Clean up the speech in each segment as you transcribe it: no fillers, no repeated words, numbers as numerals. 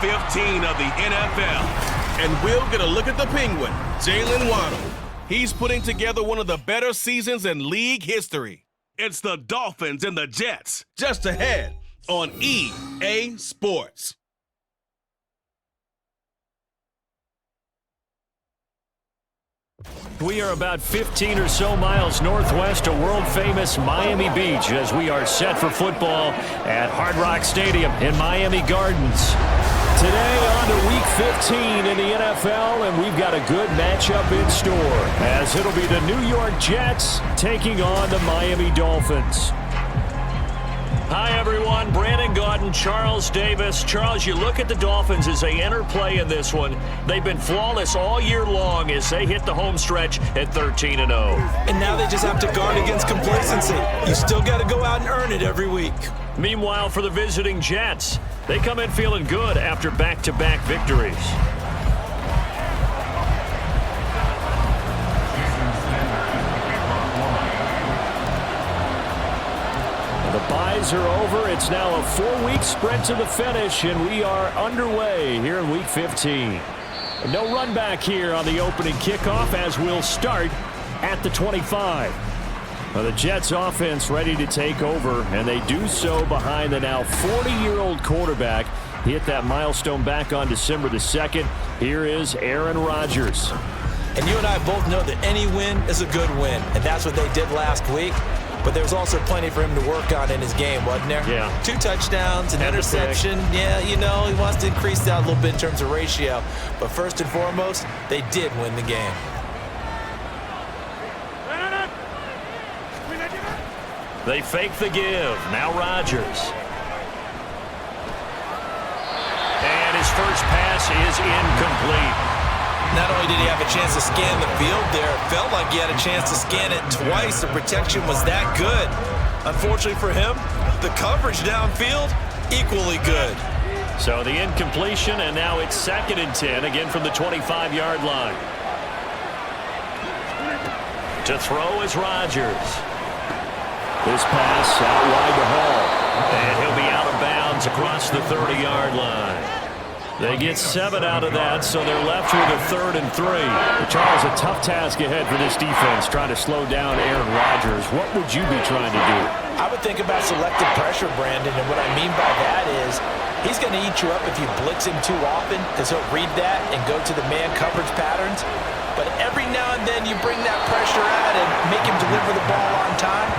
15 of the NFL. And we'll get a look at the Penguin, Jalen Waddle. He's putting together one of the better seasons in league history. It's the Dolphins and the Jets, just ahead on EA Sports. We are about 15 or so miles northwest of world-famous Miami Beach as we are set for football at Hard Rock Stadium in Miami Gardens. Today on to Week 15 in the NFL, and we've got a good matchup in store as it'll be the New York Jets taking on the Miami Dolphins. Hi, everyone. Brandon Gaudin, Charles Davis. Charles, you look at the Dolphins as they enter play in this one. They've been flawless all year long as they hit the home stretch at 13-0. And now they just have to guard against complacency. You still got to go out and earn it every week. Meanwhile, for the visiting Jets, they come in feeling good after back-to-back victories. The byes are over. It's now a 4-week sprint to the finish, and we are underway here in Week 15. No run back here on the opening kickoff as we'll start at the 25. Now the Jets offense ready to take over, and they do so behind the now 40-year-old quarterback. He hit that milestone back on December the 2nd. Here is Aaron Rodgers. And you and I both know that any win is a good win, and that's what they did last week. But there was also plenty for him to work on in his game, wasn't there? Yeah. 2 touchdowns, an interception. Yeah, you know, he wants to increase that a little bit in terms of ratio. But first and foremost, they did win the game. They fake the give. Now Rodgers. And his first pass is incomplete. Not only did he have a chance to scan the field there, it felt like he had a chance to scan it twice. The protection was that good. Unfortunately for him, the coverage downfield, equally good. So the incompletion, and now it's 2nd and 10, again from the 25-yard line. To throw is Rodgers. This pass out wide to Hall. And he'll be out of bounds across the 30-yard line. They get 7 out of that, so they're left with a 3rd and 3. Charles, a tough task ahead for this defense, trying to slow down Aaron Rodgers. What would you be trying to do? I would think about selective pressure, Brandon, and what I mean by that is he's going to eat you up if you blitz him too often because he'll read that and go to the man coverage patterns. But every now and then you bring that pressure out and make him deliver the ball on time.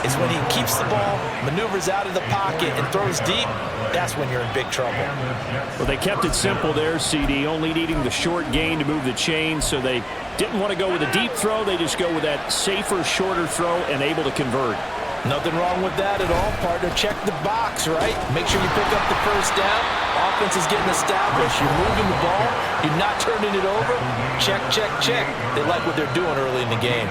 It's when he keeps the ball, maneuvers out of the pocket, and throws deep. That's when you're in big trouble. Well, they kept it simple there, CD, only needing the short gain to move the chain, so they didn't want to go with a deep throw. They just go with that safer, shorter throw and able to convert. Nothing wrong with that at all, partner. Check the box, right? Make sure you pick up the first down. Offense is getting established. You're moving the ball. You're not turning it over. Check, check, check. They like what they're doing early in the game.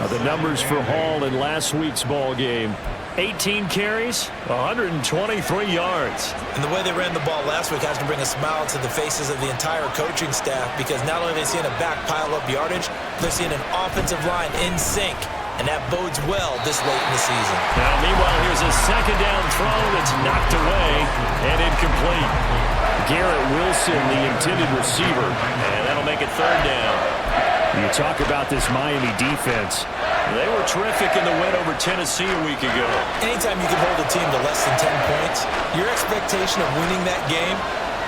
The numbers for Hall in last week's ball game. 18 carries, 123 yards. And the way they ran the ball last week has to bring a smile to the faces of the entire coaching staff because not only are they seeing a back pile up yardage, they're seeing an offensive line in sync. And that bodes well this late in the season. Now, meanwhile, here's a 2nd down throw that's knocked away and incomplete. Garrett Wilson, the intended receiver, and that'll make it 3rd down. You talk about this Miami defense. They were terrific in the win over Tennessee a week ago. Anytime you can hold a team to less than 10 points, your expectation of winning that game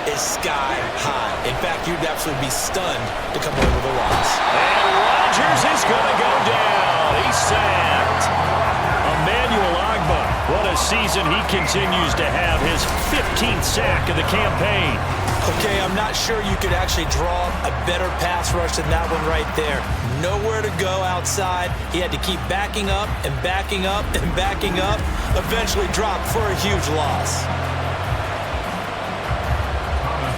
is sky high. In fact, you'd absolutely be stunned to come away with a loss. And Rodgers is going to go down. He's sacked. Emmanuel Ogbah, what a season he continues to have. His 15th sack of the campaign. Okay, I'm not sure you could actually draw a better pass rush than that one right there. Nowhere to go outside. He had to keep backing up and backing up and backing up. Eventually dropped for a huge loss.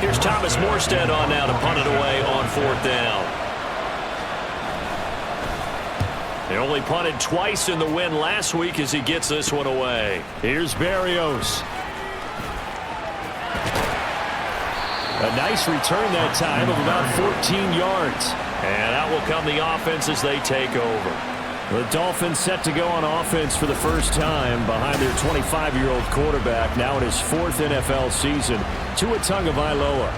Here's Thomas Morstead on now to punt it away on 4th down. They only punted twice in the win last week as he gets this one away. Here's Berrios. A nice return that time of about 14 yards. And out will come the offense as they take over. The Dolphins set to go on offense for the first time behind their 25-year-old quarterback, now in his 4th NFL season, Tua Tagovailoa.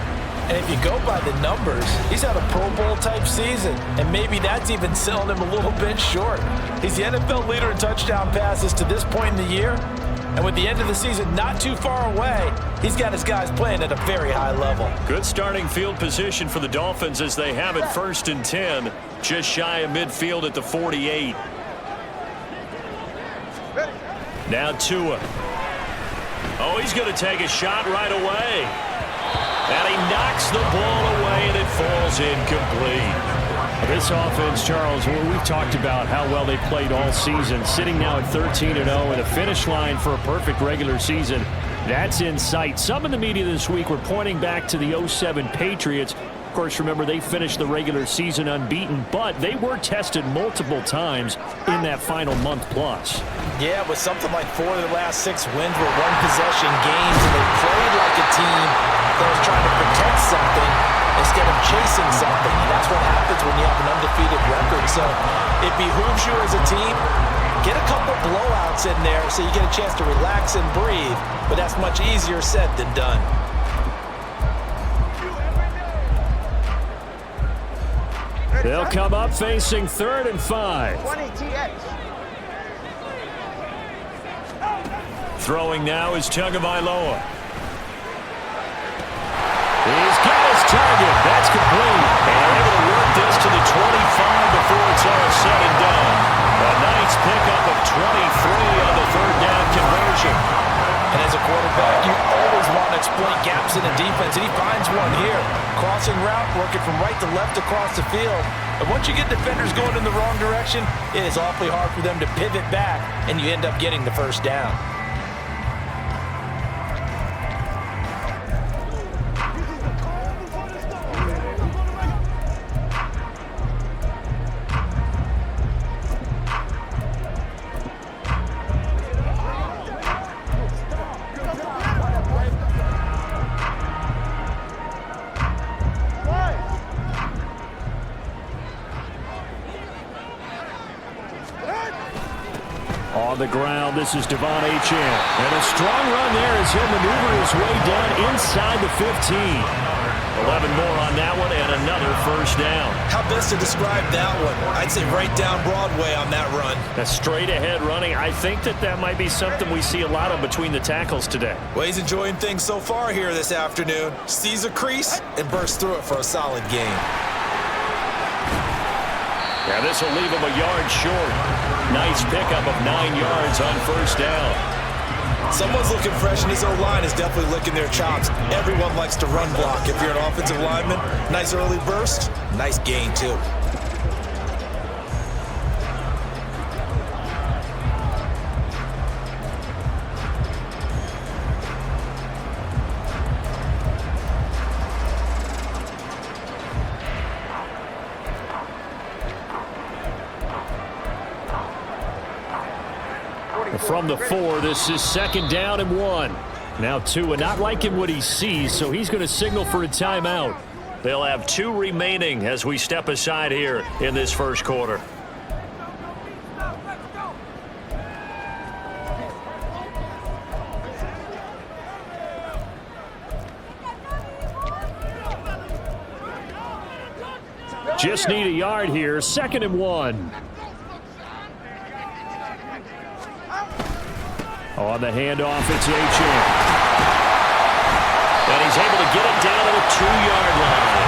And if you go by the numbers, he's had a Pro Bowl-type season, and maybe that's even selling him a little bit short. He's the NFL leader in touchdown passes to this point in the year, and with the end of the season not too far away, he's got his guys playing at a very high level. Good starting field position for the Dolphins as they have it 1st and 10, just shy of midfield at the 48. Now Tua. Oh, he's going to take a shot right away. And he knocks the ball away, and it falls incomplete. This offense, Charles, we've talked about how well they played all season, sitting now at 13-0 and a finish line for a perfect regular season. That's in sight. Some in the media this week were pointing back to the 07 Patriots. Of course, remember, they finished the regular season unbeaten, but they were tested multiple times in that final month plus. Yeah, with something like 4 of the last 6 wins were one-possession games, and they played like a team that was trying to protect something instead of chasing something. And that's what happens when you have an undefeated record. So it behooves you as a team, get a couple blowouts in there so you get a chance to relax and breathe, but that's much easier said than done. They'll come up facing 3rd and 5. 20 TX. Throwing now is Tagovailoa. He's got his target. That's complete. And able to work this to the 25 before it's all said and done. A nice pickup of 23 on the 3rd down conversion. And as a quarterback, you always want to exploit gaps in the defense, and he finds one here. Crossing route, working from right to left across the field. And once you get defenders going in the wrong direction, it is awfully hard for them to pivot back, and you end up getting the 1st down. On the ground, this is Devon Achane. And a strong run there as he'll maneuver his way down inside the 15. 11 more on that one and another 1st down. How best to describe that one? I'd say right down Broadway on that run. A straight ahead running. I think that might be something we see a lot of between the tackles today. Well, he's enjoying things so far here this afternoon. Sees a crease and bursts through it for a solid game. Yeah, this will leave him a yard short. Nice pickup of 9 yards on 1st down. Someone's looking fresh, and his O-line is definitely licking their chops. Everyone likes to run block. If you're an offensive lineman, nice early burst, nice gain too. From the 4, this is 2nd down and 1. Now Tua not liking what he sees, so he's going to signal for a timeout. They'll have 2 remaining as we step aside here in this 1st quarter. Just need a yard here, 2nd and 1. On the handoff, it's Achane. And he's able to get it down to the 2-yard line.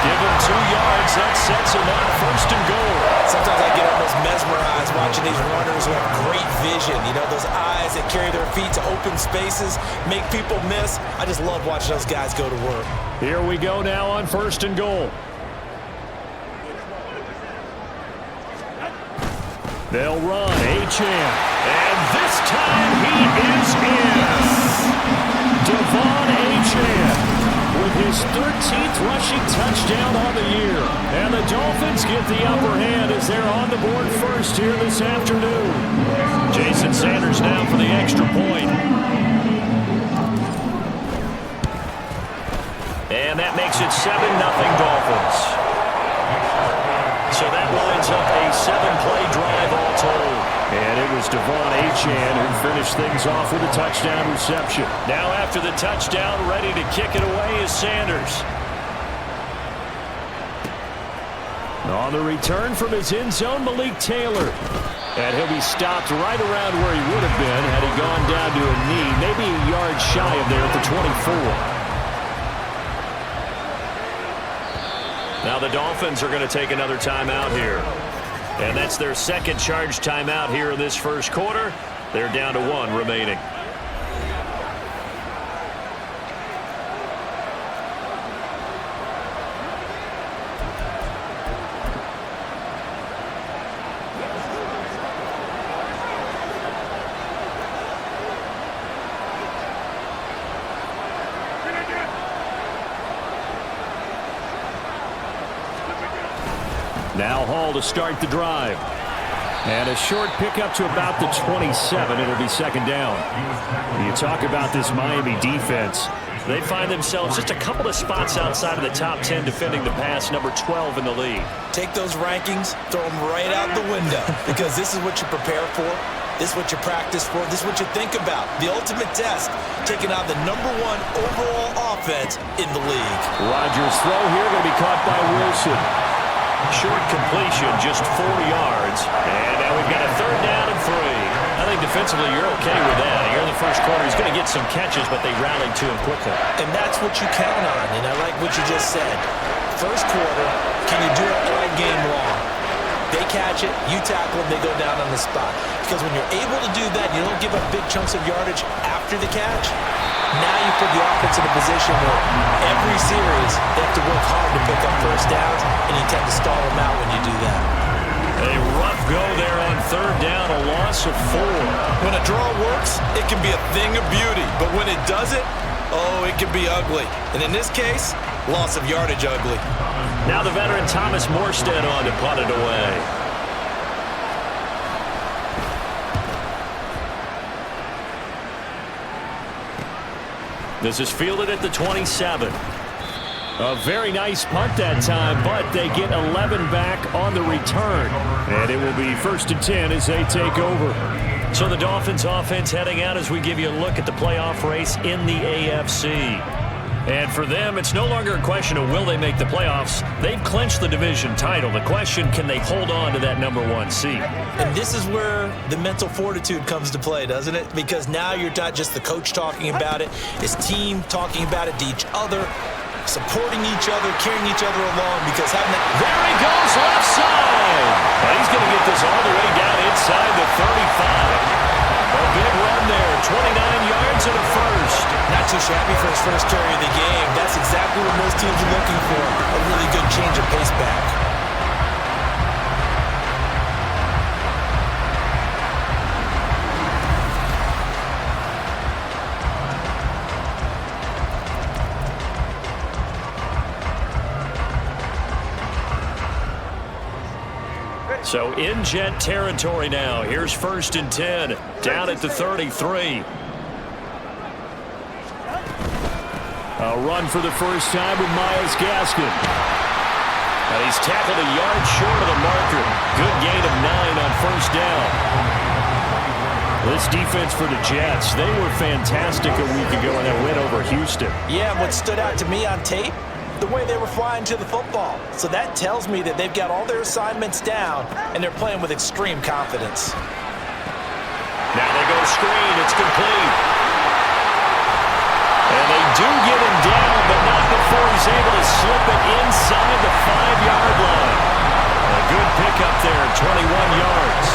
Give him 2 yards, that sets him up 1st and goal. Sometimes I get almost mesmerized watching these runners who have great vision. You know, those eyes that carry their feet to open spaces, make people miss. I just love watching those guys go to work. Here we go now on 1st and goal. They'll run, Achane. And this time he is in. Devon Achane with his 13th rushing touchdown on the year. And the Dolphins get the upper hand as they're on the board first here this afternoon. Jason Sanders now for the extra point. And that makes it 7-0 Dolphins. So that winds up a 7-play drive all told. And it was Devon Achane who finished things off with a touchdown reception. Now after the touchdown, ready to kick it away is Sanders. On the return from his end zone, Malik Taylor. And he'll be stopped right around where he would have been had he gone down to a knee, maybe a yard shy of there at the 24. Now the Dolphins are going to take another timeout here. And that's their second charge timeout here in this first quarter. They're down to 1 remaining. Now Hall to start the drive. And a short pickup to about the 27. It'll be second down. You talk about this Miami defense. They find themselves just a couple of spots outside of the top 10 defending the pass, number 12 in the league. Take those rankings, throw them right out the window, because this is what you prepare for. This is what you practice for. This is what you think about. The ultimate test, taking out the number 1 overall offense in the league. Rodgers' throw here going to be caught by Wilson. Short completion, just 4 yards. And now we've got a third down and 3. I think defensively you're okay with that. Here in the first quarter, he's going to get some catches, but they rallied to him quickly. And that's what you count on, and I like what you just said. First quarter, can you do it all game long? They catch it, you tackle them, they go down on the spot. Because when you're able to do that, you don't give up big chunks of yardage after the catch. Now you put the offense in a position where every series they have to work hard to pick up first downs, and you tend to stall them out when you do that. A rough go there on third down, a loss of 4. When a draw works, it can be a thing of beauty. But when it doesn't, oh, it can be ugly. And in this case, loss of yardage ugly. Now the veteran Thomas Morstead on to punt it away. This is fielded at the 27. A very nice punt that time, but they get 11 back on the return. And it will be 1st and 10 as they take over. So the Dolphins offense heading out as we give you a look at the playoff race in the AFC. And for them, it's no longer a question of will they make the playoffs. They've clinched the division title. The question, can they hold on to that number 1 seed? And this is where the mental fortitude comes to play, doesn't it? Because now you're not just the coach talking about it, his team talking about it to each other, supporting each other, carrying each other along, because having that... There he goes, left side! And he's going to get this all the way down inside the 35. A big run there, 29 yards and a first. Not too shabby for his first carry of the game. That's exactly what most teams are looking for. A really good change of pace back. So in Jet territory now. Here's 1st and 10. Down at the 33. A run for the first time with Myles Gaskin. And he's tackled a yard short of the marker. Good gain of 9 on first down. This defense for the Jets, they were fantastic a week ago in that win over Houston. Yeah, what stood out to me on tape, the way they were flying to the football. So that tells me that they've got all their assignments down, and they're playing with extreme confidence. Now they go screen. It's complete. And they do get him down, but not before he's able to slip it inside the 5-yard line. A good pickup there, 21 yards.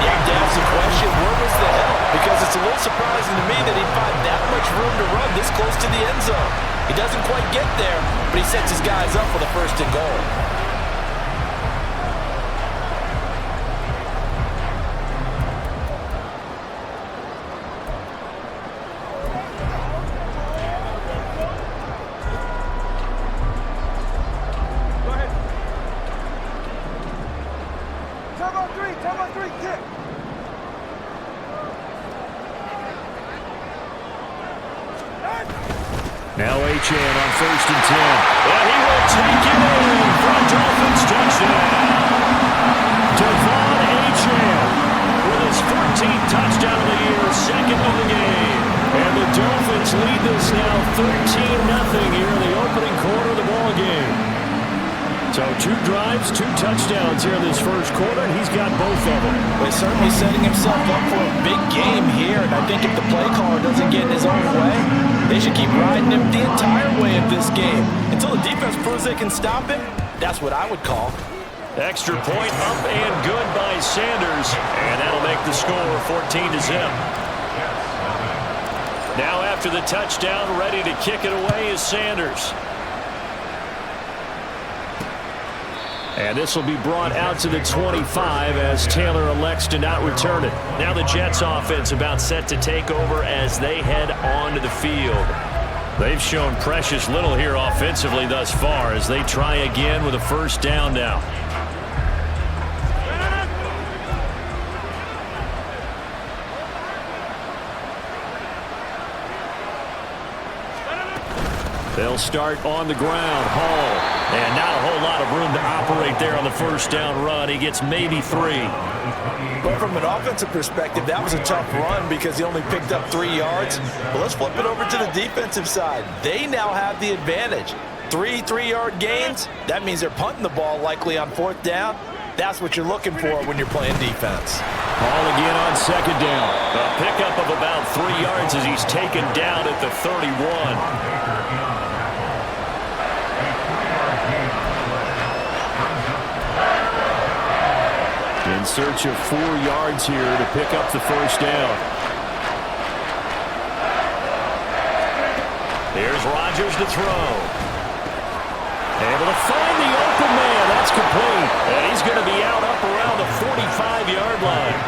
You have to ask the question, where was the help? Because it's a little surprising to me that he'd find that much room to run this close to the end zone. He doesn't quite get there, but he sets his guys up for the 1st and goal. Now Achane on 1st and 10. And he will take it in for a Dolphins touchdown. Devon Achane with his 14th touchdown of the year, second of the game. And the Dolphins lead this now 13-0 here in the opening quarter of the ball game. So 2 drives, 2 touchdowns here in this first quarter, and he's got both of them. Well, he's certainly setting himself up for a big game here, and I think if the play caller doesn't get in his own way, they should keep riding him the entire way of this game. Until the defense proves they can stop him, that's what I would call. Extra point up and good by Sanders, and that'll make the score 14-0. Now after the touchdown, ready to kick it away is Sanders. And this will be brought out to the 25 as Taylor elects to not return it. Now the Jets offense about set to take over as they head onto the field. They've shown precious little here offensively thus far as they try again with a first down now. They'll start on the ground. Hall. And not a whole lot of room to operate there on the first down run. He gets maybe 3. But from an offensive perspective, that was a tough run because he only picked up 3 yards. But let's flip it over to the defensive side. They now have the advantage. 3 3-yard gains. That means they're punting the ball likely on 4th down. That's what you're looking for when you're playing defense. Hall again on second down. A pickup of about 3 yards as he's taken down at the 31. In search of 4 yards here to pick up the first down. Here's Rodgers to throw. Able to find the open man. That's complete. And he's going to be out up around the 45-yard line.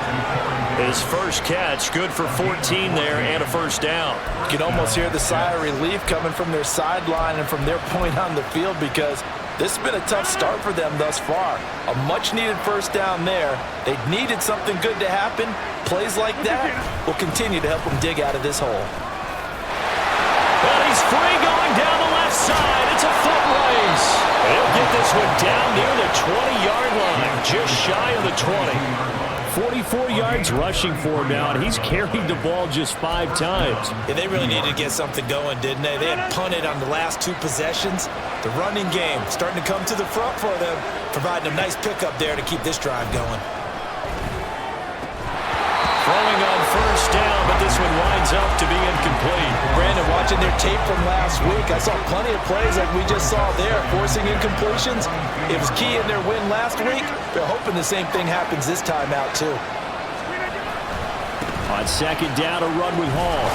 His first catch, good for 14 there and a first down. You can almost hear the sigh of relief coming from their sideline and from their point on the field because this has been a tough start for them thus far. A much-needed first down there. They needed something good to happen. Plays like that will continue to help them dig out of this hole. Well, he's free going down the left side. It's a foot race. He'll get this one down near the 20-yard line, just shy of the 20. 44 yards rushing for him now, and he's carried the ball just 5 times. Yeah, they really needed to get something going, didn't they? They had punted on the last 2 possessions. The running game starting to come to the front for them, providing a nice pickup there to keep this drive going. Throwing on first down, but this one winds up to be incomplete. Brandon, watching their tape from last week, I saw plenty of plays like we just saw there, forcing incompletions. It was key in their win last week. They're hoping the same thing happens this time out, too. On second down, a run with Hall.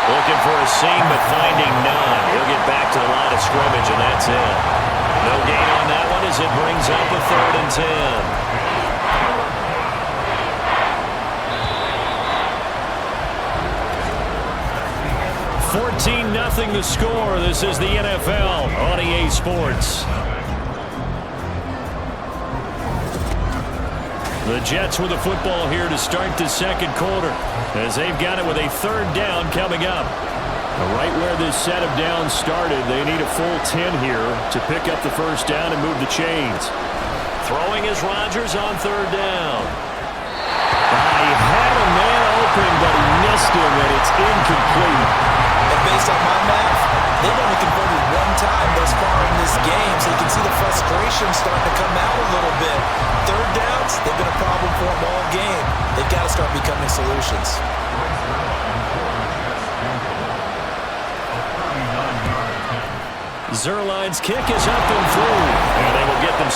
Looking for a seam, but finding none. He'll get back to the line of scrimmage, and that's it. No gain on that one as it brings up a 3rd and 10. 14-0 the score. This is the NFL on EA Sports. The Jets with the football here to start the second quarter as they've got it with a 3rd down coming up. Right where this set of downs started, they need a full 10 here to pick up the first down and move the chains. Throwing is Rodgers on 3rd down. He had a man open, but he missed him, and it's incomplete. And based on my math, they've only converted 1 time thus far in this game, so you can see the frustration starting to come out a little bit. 3rd downs, they've been a problem for them all game. They've got to start becoming solutions. Zerline's kick is up and through, and they will get them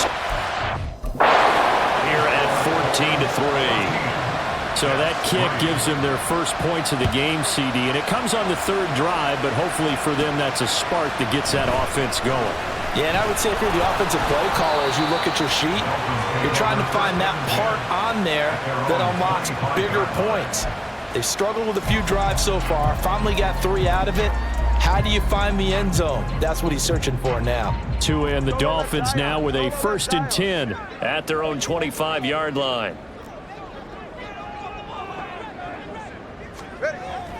here at 14-3. So that kick gives them their first points of the game, CD, and it comes on the 3rd drive, but hopefully for them that's a spark that gets that offense going. Yeah, and I would say if you're the offensive play caller, as you look at your sheet, you're trying to find that part on there that unlocks bigger points. They've struggled with a few drives so far, finally got 3 out of it. How do you find the end zone? That's what he's searching for now. And the Dolphins now with a 1st and 10 at their own 25-yard line.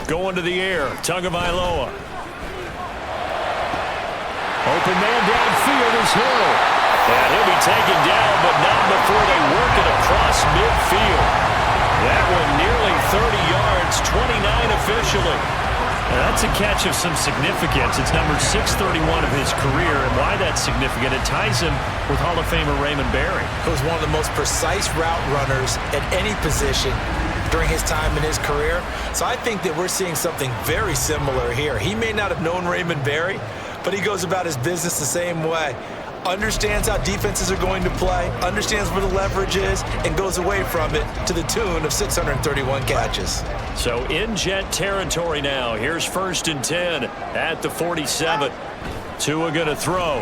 Going to the air, Tagovailoa. Open man downfield is Hill. And he'll be taken down, but not before they work it across midfield. That one nearly 30 yards, 29 officially. Now that's a catch of some significance. It's number 631 of his career, and why that's significant, it ties him with Hall of Famer Raymond Barry. He was one of the most precise route runners at any position during his time in his career. So I think that we're seeing something very similar here. He may not have known Raymond Barry, but he goes about his business the same way. Understands how defenses are going to play, understands where the leverage is, and goes away from it to the tune of 631 catches. So in Jet territory now. Here's 1st and 10 at the 47. Tua going to throw.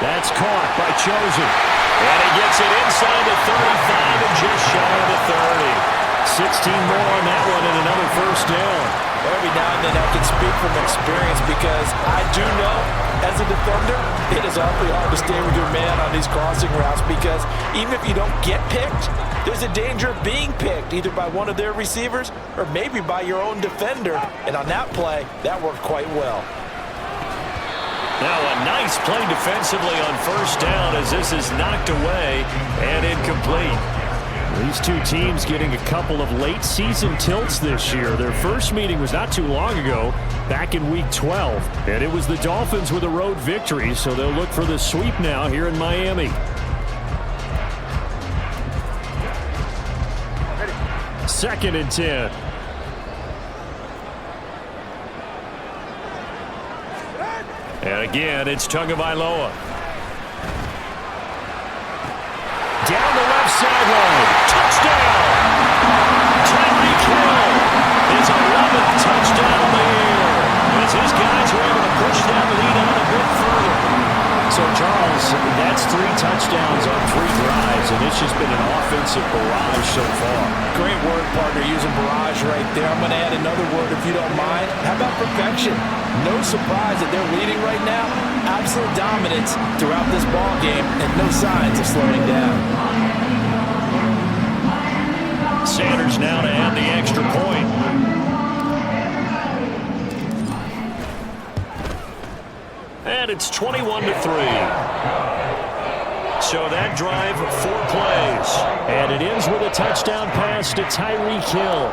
That's caught by Chosen. And he gets it inside the 35 and just shy of the 30. 16 more on that one and another 1st down. Every now and then I can speak from experience because I do know as a defender it is awfully hard to stay with your man on these crossing routes because even if you don't get picked, there's a danger of being picked either by one of their receivers or maybe by your own defender. And on that play, that worked quite well. Now a nice play defensively on 1st down as this is knocked away and incomplete. These two teams getting a couple of late season tilts this year. Their first meeting was not too long ago, back in week 12. And it was the Dolphins with a road victory, so they'll look for the sweep now here in Miami. Second and 10. And again, it's Tagovailoa. Down the left sideline. Touchdown! Tyreek Hill, his 11th touchdown of the year. As his guys were able to push that lead on a bit further. So, Charles, that's 3 touchdowns on 3 drives, and it's just been an offensive barrage so far. Great word, partner, using barrage right there. I'm going to add another word if you don't mind. How about perfection? No surprise that they're leading right now. Absolute dominance throughout this ball game and no signs of slowing down. Sanders now to add the extra point. And it's 21-3. So that drive, 4 plays. And it ends with a touchdown pass to Tyreek Hill.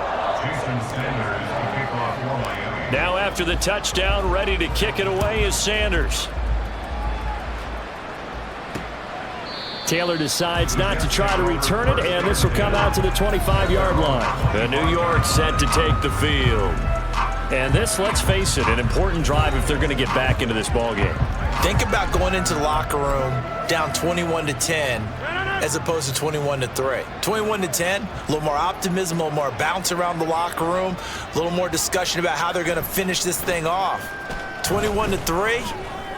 Now after the touchdown, ready to kick it away is Sanders. Taylor decides not to try to return it, and this will come out to the 25-yard line. The New York set to take the field. And this, let's face it, an important drive if they're going to get back into this ballgame. Think about going into the locker room down 21-10 as opposed to 21-3. 21-10, a little more optimism, a little more bounce around the locker room, a little more discussion about how they're going to finish this thing off. 21-3,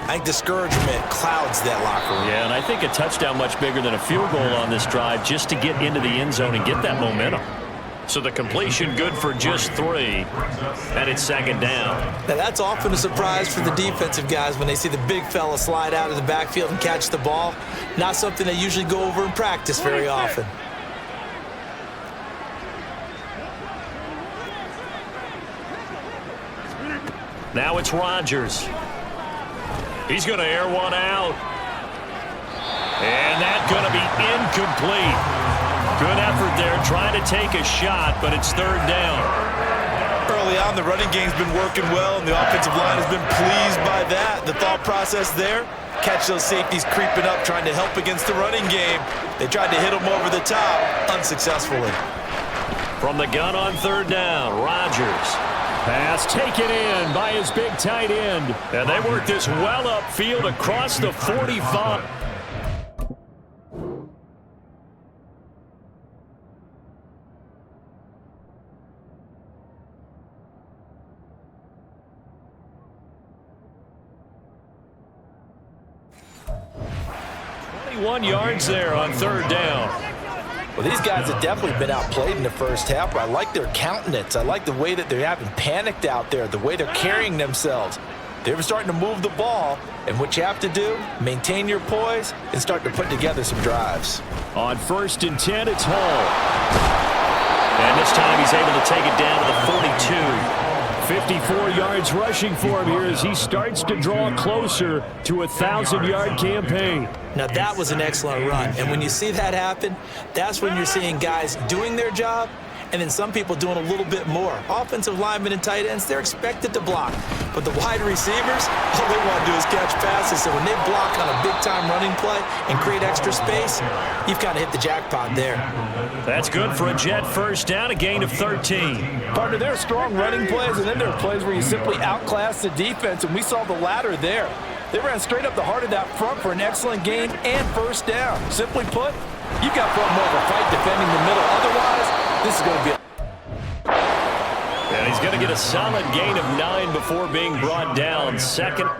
I think discouragement clouds that locker room. Yeah, and I think a touchdown much bigger than a field goal on this drive just to get into the end zone and get that momentum. So the completion good for just 3, and it's 2nd down. Now that's often a surprise for the defensive guys when they see the big fella slide out of the backfield and catch the ball. Not something they usually go over in practice very often. Now it's Rodgers. He's going to air one out. And that's going to be incomplete. Good effort there, trying to take a shot, but it's 3rd down. Early on, the running game's been working well, and the offensive line has been pleased by that. The thought process there, catch those safeties creeping up, trying to help against the running game. They tried to hit them over the top, unsuccessfully. From the gun on 3rd down, Rodgers. Pass taken in by his big tight end. And they work this well upfield across the 45. Yards there on 3rd down. Well, these guys have definitely been outplayed in the first half, but I like their countenance. I like the way that they're having panicked out there, the way they're carrying themselves. They're starting to move the ball, and what you have to do, maintain your poise and start to put together some drives. On 1st and 10, it's Hall. And this time he's able to take it down to the 42. 54 yards rushing for him here as he starts to draw closer to a 1,000-yard campaign. Now, that was an excellent run. And when you see that happen, that's when you're seeing guys doing their job and then some people doing a little bit more. Offensive linemen and tight ends, they're expected to block. But the wide receivers, all they want to do is catch passes. So when they block on a big-time running play and create extra space, you've kind of hit the jackpot there. That's good for a Jet first down, a gain of 13. Partner, there are strong running plays, and then there are plays where you simply outclass the defense, and we saw the latter there. They ran straight up the heart of that front for an excellent gain and first down. Simply put, you've got more of a fight defending the middle. Otherwise, this is going to be and he's going to get a solid gain of 9 before being brought down. Second.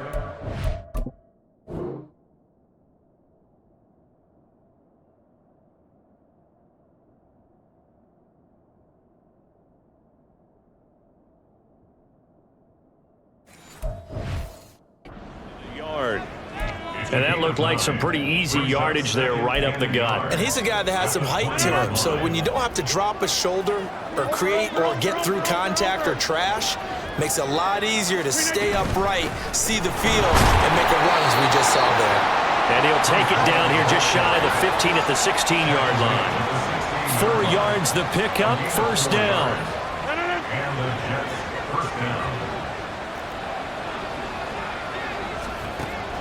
And that looked like some pretty easy yardage there right up the gut. And he's a guy that has some height to him. So when you don't have to drop a shoulder or create or get through contact or trash, makes it a lot easier to stay upright, see the field, and make a run as we just saw there. And he'll take it down here just shy of the 15 at the 16-yard line. 4 yards the pickup, first down.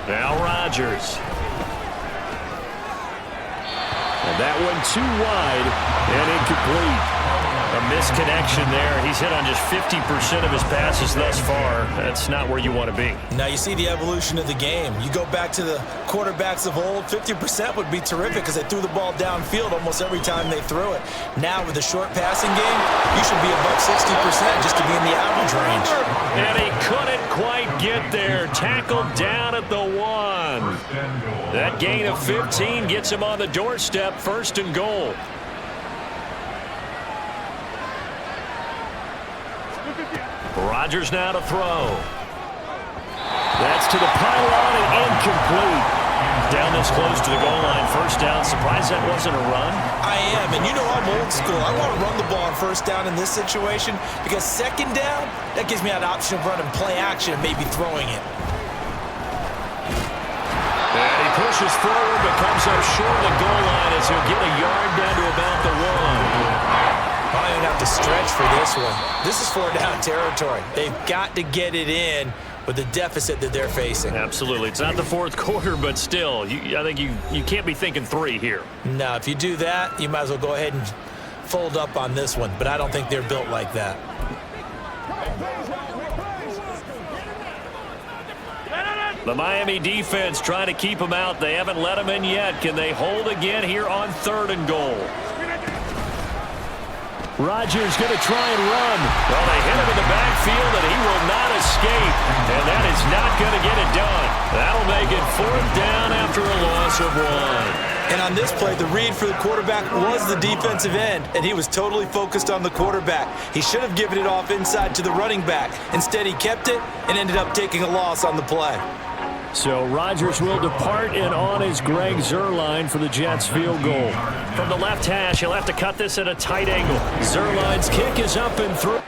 Now Rodgers. And that one too wide and incomplete. A misconnection there. He's hit on just 50% of his passes thus far. That's not where you want to be. Now you see the evolution of the game. You go back to the quarterbacks of old, 50% would be terrific because they threw the ball downfield almost every time they threw it. Now with the short passing game, you should be above 60% just to be in the average range. And he couldn't quite get there. Tackled down at the 1. That gain of 15 gets him on the doorstep, first and goal. Rodgers now to throw. That's to the pylon and incomplete. Down this close to the goal line, first down. Surprised that wasn't a run? I am, and you know I'm old school. I want to run the ball on first down in this situation because second down, that gives me that option of running play action and maybe throwing it. And he pushes forward but comes up short of the goal line as he'll get a yard down to about the 1. I don't have to stretch for this one. This is 4-down territory. They've got to get it in with the deficit that they're facing. Absolutely. It's not the fourth quarter, but still, I think you can't be thinking 3 here. No, if you do that, you might as well go ahead and fold up on this one, but I don't think they're built like that. The Miami defense trying to keep them out. They haven't let them in yet. Can they hold again here on 3rd and goal? Rodgers going to try and run. Well, they hit him in the backfield, and he will not escape. And that is not going to get it done. That'll make it 4th down after a loss of 1. And on this play, the read for the quarterback was the defensive end, and he was totally focused on the quarterback. He should have given it off inside to the running back. Instead, he kept it and ended up taking a loss on the play. So Rodgers will depart, and on is Greg Zuerlein for the Jets field goal. From the left hash, he'll have to cut this at a tight angle. Zuerlein's kick is up and through.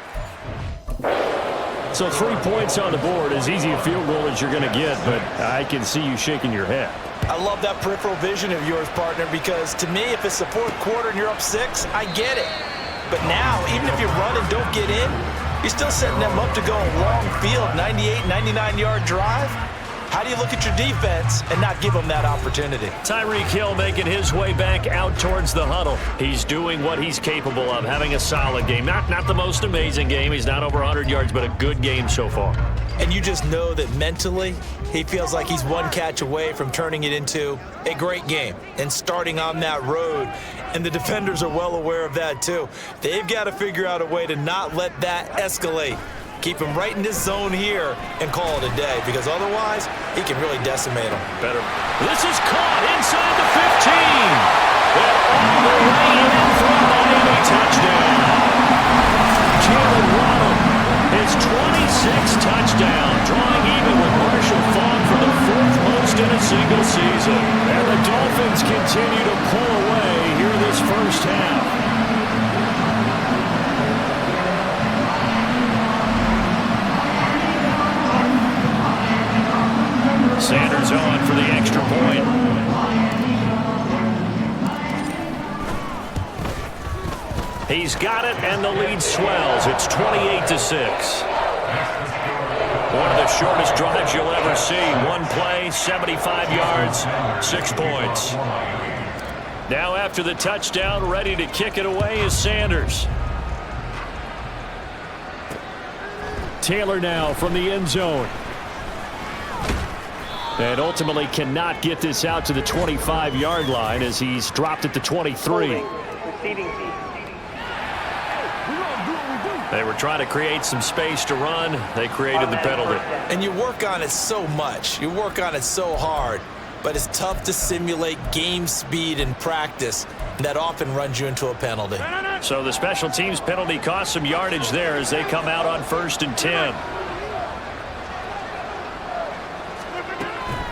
So 3 points on the board, as easy a field goal as you're going to get, but I can see you shaking your head. I love that peripheral vision of yours, partner, because to me, if it's the 4th quarter and you're up 6, I get it. But now, even if you run and don't get in, you're still setting them up to go a long field, 98, 99-yard drive. How do you look at your defense and not give them that opportunity? Tyreek Hill making his way back out towards the huddle. He's doing what he's capable of, having a solid game. Not the most amazing game. He's not over 100 yards, but a good game so far. And you just know that mentally, he feels like he's one catch away from turning it into a great game and starting on that road. And the defenders are well aware of that, too. They've got to figure out a way to not let that escalate. Keep him right in this zone here and call it a day, because otherwise he can really decimate him. Better. This is caught inside the 15. And all the way in for a Miami touchdown. Jalen Waddle, his 26th touchdown, drawing even with Marshall Faulk for the 4th most in a single season. And the Dolphins continue to pull away here this first half. Sanders on for the extra point. He's got it, and the lead swells. It's 28-6. One of the shortest drives you'll ever see. One play, 75 yards, 6 points. Now after the touchdown, ready to kick it away is Sanders. Taylor now from the end zone. And ultimately cannot get this out to the 25-yard line as he's dropped at the 23. They were trying to create some space to run. They created the penalty. And you work on it so much. You work on it so hard. But it's tough to simulate game speed in practice. And that often runs you into a penalty. So the special teams penalty cost some yardage there as they come out on 1st and 10.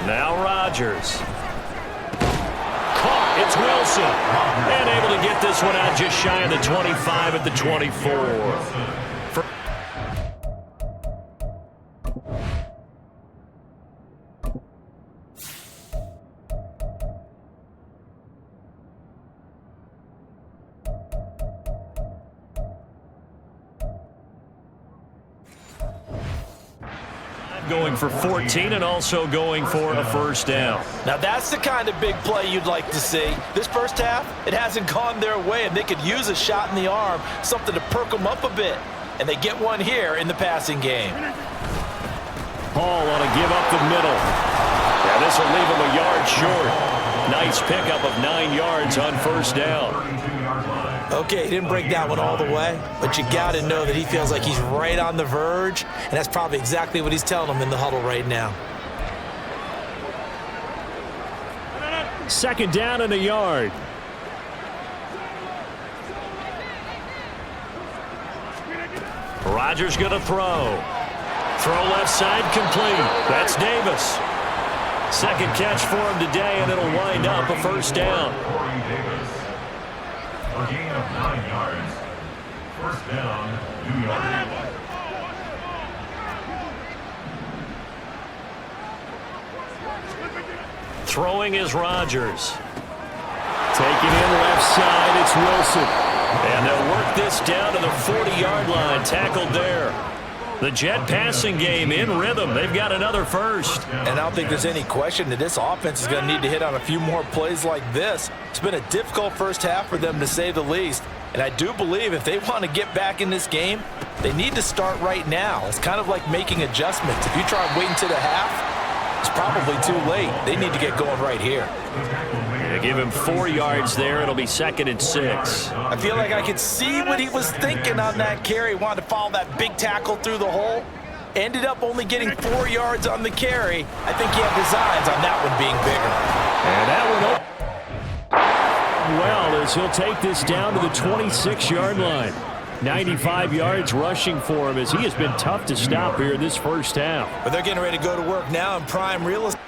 Now Rodgers. Caught. It's Wilson. And able to get this one out just shy of the 25 at the 24. Going for 14 and also going for a first down. Now that's the kind of big play you'd like to see. This first half, it hasn't gone their way, and they could use a shot in the arm, something to perk them up a bit. And they get one here in the passing game. Hall on a give up the middle. Yeah, this will leave him a yard short. Nice pickup of 9 yards on first down. Okay, he didn't break that one all the way, but you got to know that he feels like he's right on the verge, and that's probably exactly what he's telling them in the huddle right now. Second down and a yard. Rodgers going to throw. Throw left side complete. That's Davis. Second catch for him today, and it'll wind up a first down. A gain of 9 yards. First down, New York. Throwing is Rodgers. Taking in left side, it's Wilson. And they'll work this down to the 40-yard line. Tackled there. The Jet passing game in rhythm. They've got another first. And I don't think there's any question that this offense is going to need to hit on a few more plays like this. It's been a difficult first half for them, to say the least. And I do believe if they want to get back in this game, they need to start right now. It's kind of like making adjustments. If you try waiting to the half, it's probably too late. They need to get going right here. They give him 4 yards there. It'll be 2nd and 6. I feel like I could see what he was thinking on that carry. Wanted to follow that big tackle through the hole. Ended up only getting 4 yards on the carry. I think he had designs on that one being bigger. And that one well, as he'll take this down to the 26-yard line. 95 yards rushing for him as he has been tough to stop here in this first half. But they're getting ready to go to work now in prime real estate.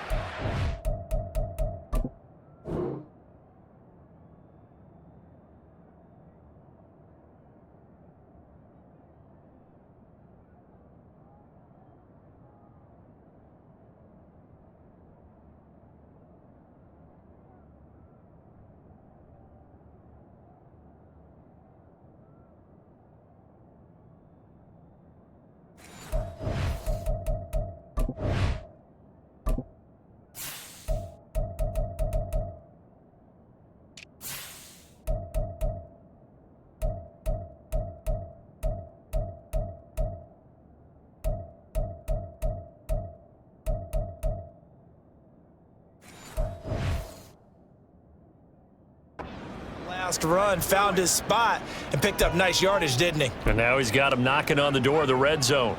Run, found his spot, and picked up nice yardage, didn't he? And now he's got him knocking on the door of the red zone.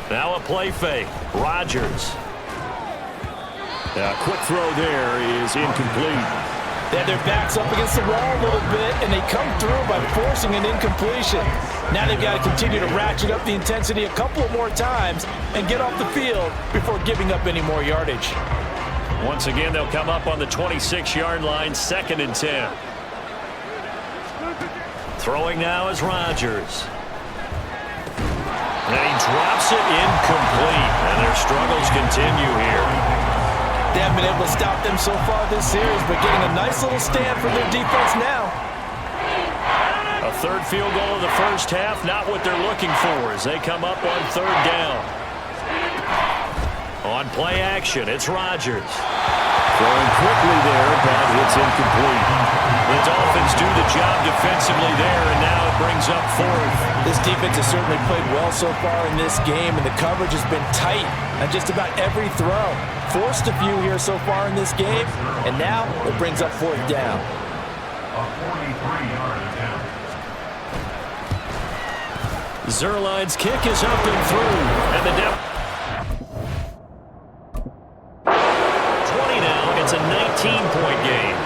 Now a play fake. Rodgers. A quick throw there is incomplete. They had their backs up against the wall a little bit, and they come through by forcing an incompletion. Now they've got to continue to ratchet up the intensity a couple more times and get off the field before giving up any more yardage. Once again, they'll come up on the 26-yard line, 2nd and 10. Throwing now is Rodgers. And he drops it incomplete. And their struggles continue here. They haven't been able to stop them so far this series, but getting a nice little stand from their defense now. A third field goal of the first half, not what they're looking for as they come up on third down. On play action, it's Rodgers. Throwing quickly there, but it's incomplete. The Dolphins do the job defensively there, and now it brings up fourth. This defense has certainly played well so far in this game, and the coverage has been tight on just about every throw. Forced a few here so far in this game, and now it brings up fourth down. A 43-yard attempt. Zerline's kick is up and through, and the 20 now. It's a 19-point game.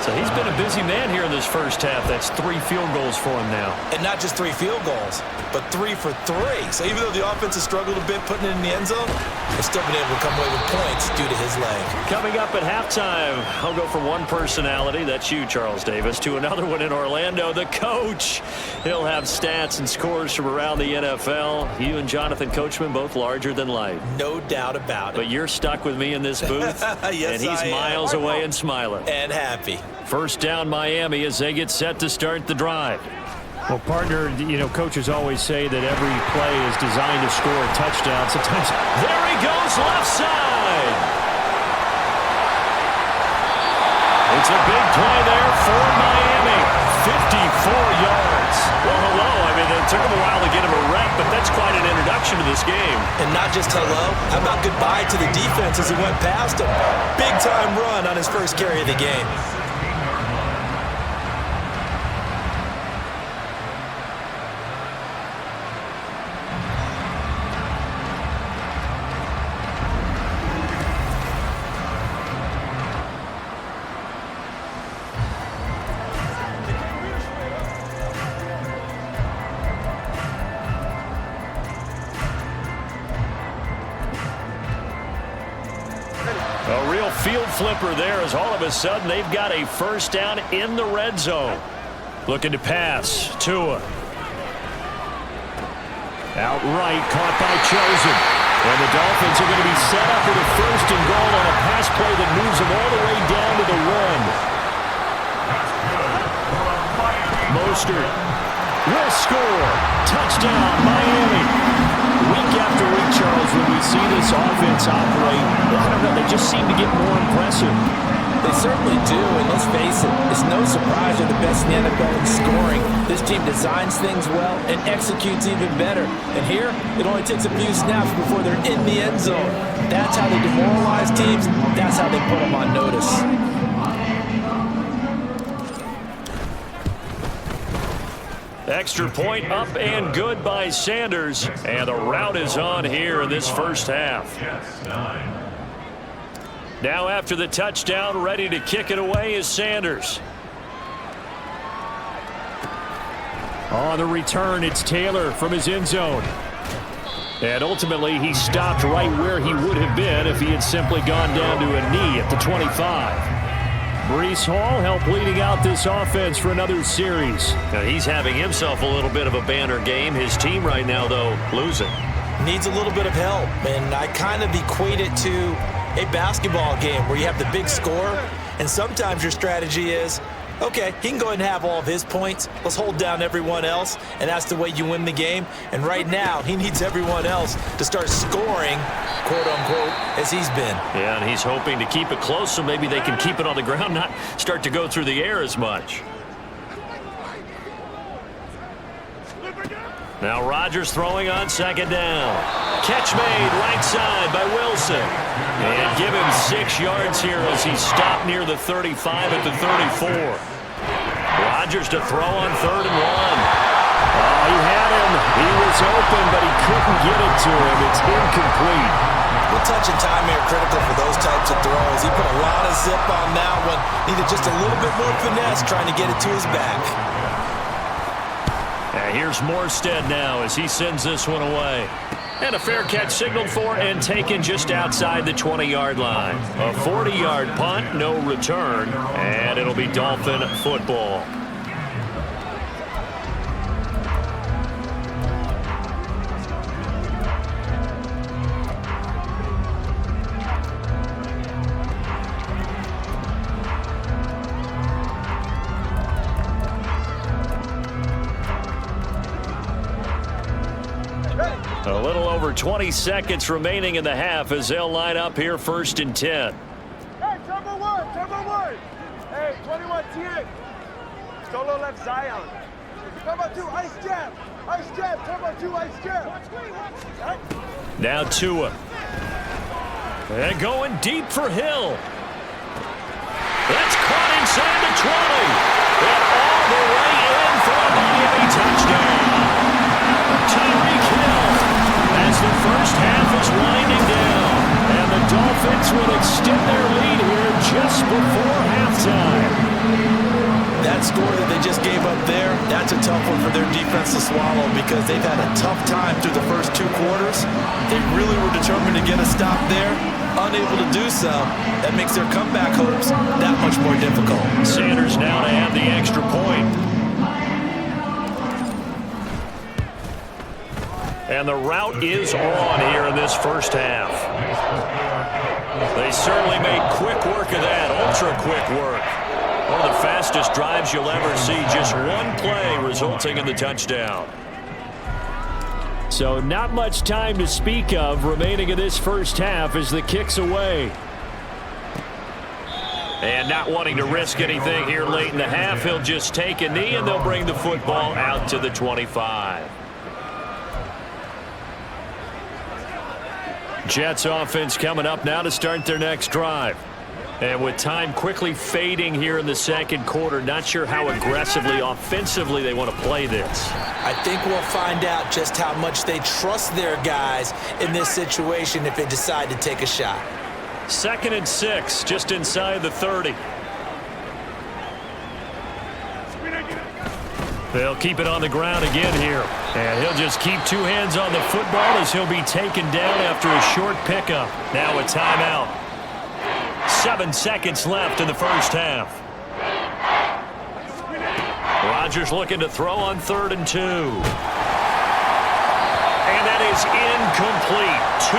So he's been a busy man here in this first half. That's 3 field goals for him now. And not just 3 field goals, but 3 for 3. So even though the offense has struggled a bit putting it in the end zone, they've still been able to come away with points due to his leg. Coming up at halftime, I'll go from one personality, that's you, Charles Davis, to another one in Orlando, the coach. He'll have stats and scores from around the NFL. You and Jonathan Coachman both larger than life. No doubt about it. But you're stuck with me in this booth, yes, and he's miles away and smiling. And happy. First down Miami as they get set to start the drive. Well, partner, you know, coaches always say that every play is designed to score a touchdown. Sometimes. There he goes, left side. It's a big play there for Miami. 54 yards. Well, hello. I mean, it took him a while to get him a rep, but that's quite an introduction to this game. And not just hello. How about goodbye to the defense as he went past him? Big-time run on his first carry of the game. A real field flipper there as all of a sudden they've got a first down in the red zone. Looking to pass. Tua. Outright caught by Chosen. And the Dolphins are going to be set up with a first and goal on a pass play that moves them all the way down to the run. Mostert will score. Touchdown, Miami. Week after week, Charles, when we see this offense operate, I don't know, they just seem to get more impressive. They certainly do, and let's face it, it's no surprise they're the best in the NFL in scoring. This team designs things well and executes even better. And here, it only takes a few snaps before they're in the end zone. That's how they demoralize teams. That's how they put them on notice. Extra point up and good by Sanders. And the route is on here in this first half. Now after the touchdown, ready to kick it away is Sanders. On the return, it's Taylor from his end zone. And ultimately, he stopped right where he would have been if he had simply gone down to a knee at the 25. Breece Hall helped leading out this offense for another series. Now he's having himself a little bit of a banner game. His team right now, though, losing. Needs a little bit of help, and I kind of equate it to a basketball game where you have the big score, and sometimes your strategy is, okay, he can go ahead and have all of his points. Let's hold down everyone else, and that's the way you win the game. And right now, he needs everyone else to start scoring, quote-unquote, as he's been. Yeah, and he's hoping to keep it close so maybe they can keep it on the ground, not start to go through the air as much. Now Rodgers throwing on second down. Catch made right side by Wilson. And give him 6 yards here as he stopped near the 35 at the 34. Rodgers to throw on 3rd and 1. Oh, he had him. He was open, but he couldn't get it to him. It's incomplete. The touch and time here critical for those types of throws. He put a lot of zip on that one. Needed just a little bit more finesse trying to get it to his back. And here's Morstead now as he sends this one away. And a fair catch signaled for and taken just outside the 20-yard line. A 40-yard punt, no return, and it'll be Dolphin football. A little over 20 seconds remaining in the half as they'll line up here 1st and 10. Hey, turbo one. Hey, 21 T8. Solo left Zion. Turbo 2, ice jab, turbo 2, ice jab. Now Tua. And going deep for Hill. That's caught inside the 20. And all the way in for a Miami touchdown. Tyreek Hill as the first half is winding down. And the Dolphins will extend their lead here just before halftime. That score that they just gave up there, that's a tough one for their defense to swallow because they've had a tough time through the first 2 quarters. They really were determined to get a stop there. Unable to do so, that makes their comeback hopes that much more difficult. Sanders now to have the extra point. And the route is on here in this first half. They certainly made quick work of that, ultra quick work. One of the fastest drives you'll ever see, just one play resulting in the touchdown. So not much time to speak of remaining in this first half as the kick's away. And not wanting to risk anything here late in the half, he'll just take a knee and they'll bring the football out to the 25. Jets offense coming up now to start their next drive. And with time quickly fading here in the second quarter, not sure how aggressively, offensively they want to play this. I think we'll find out just how much they trust their guys in this situation if they decide to take a shot. 2nd and 6, just inside the 30. They'll keep it on the ground again here. And he'll just keep 2 hands on the football as he'll be taken down after a short pickup. Now a timeout. 7 seconds left in the first half. Rodgers looking to throw on 3rd and 2. And that is incomplete. 2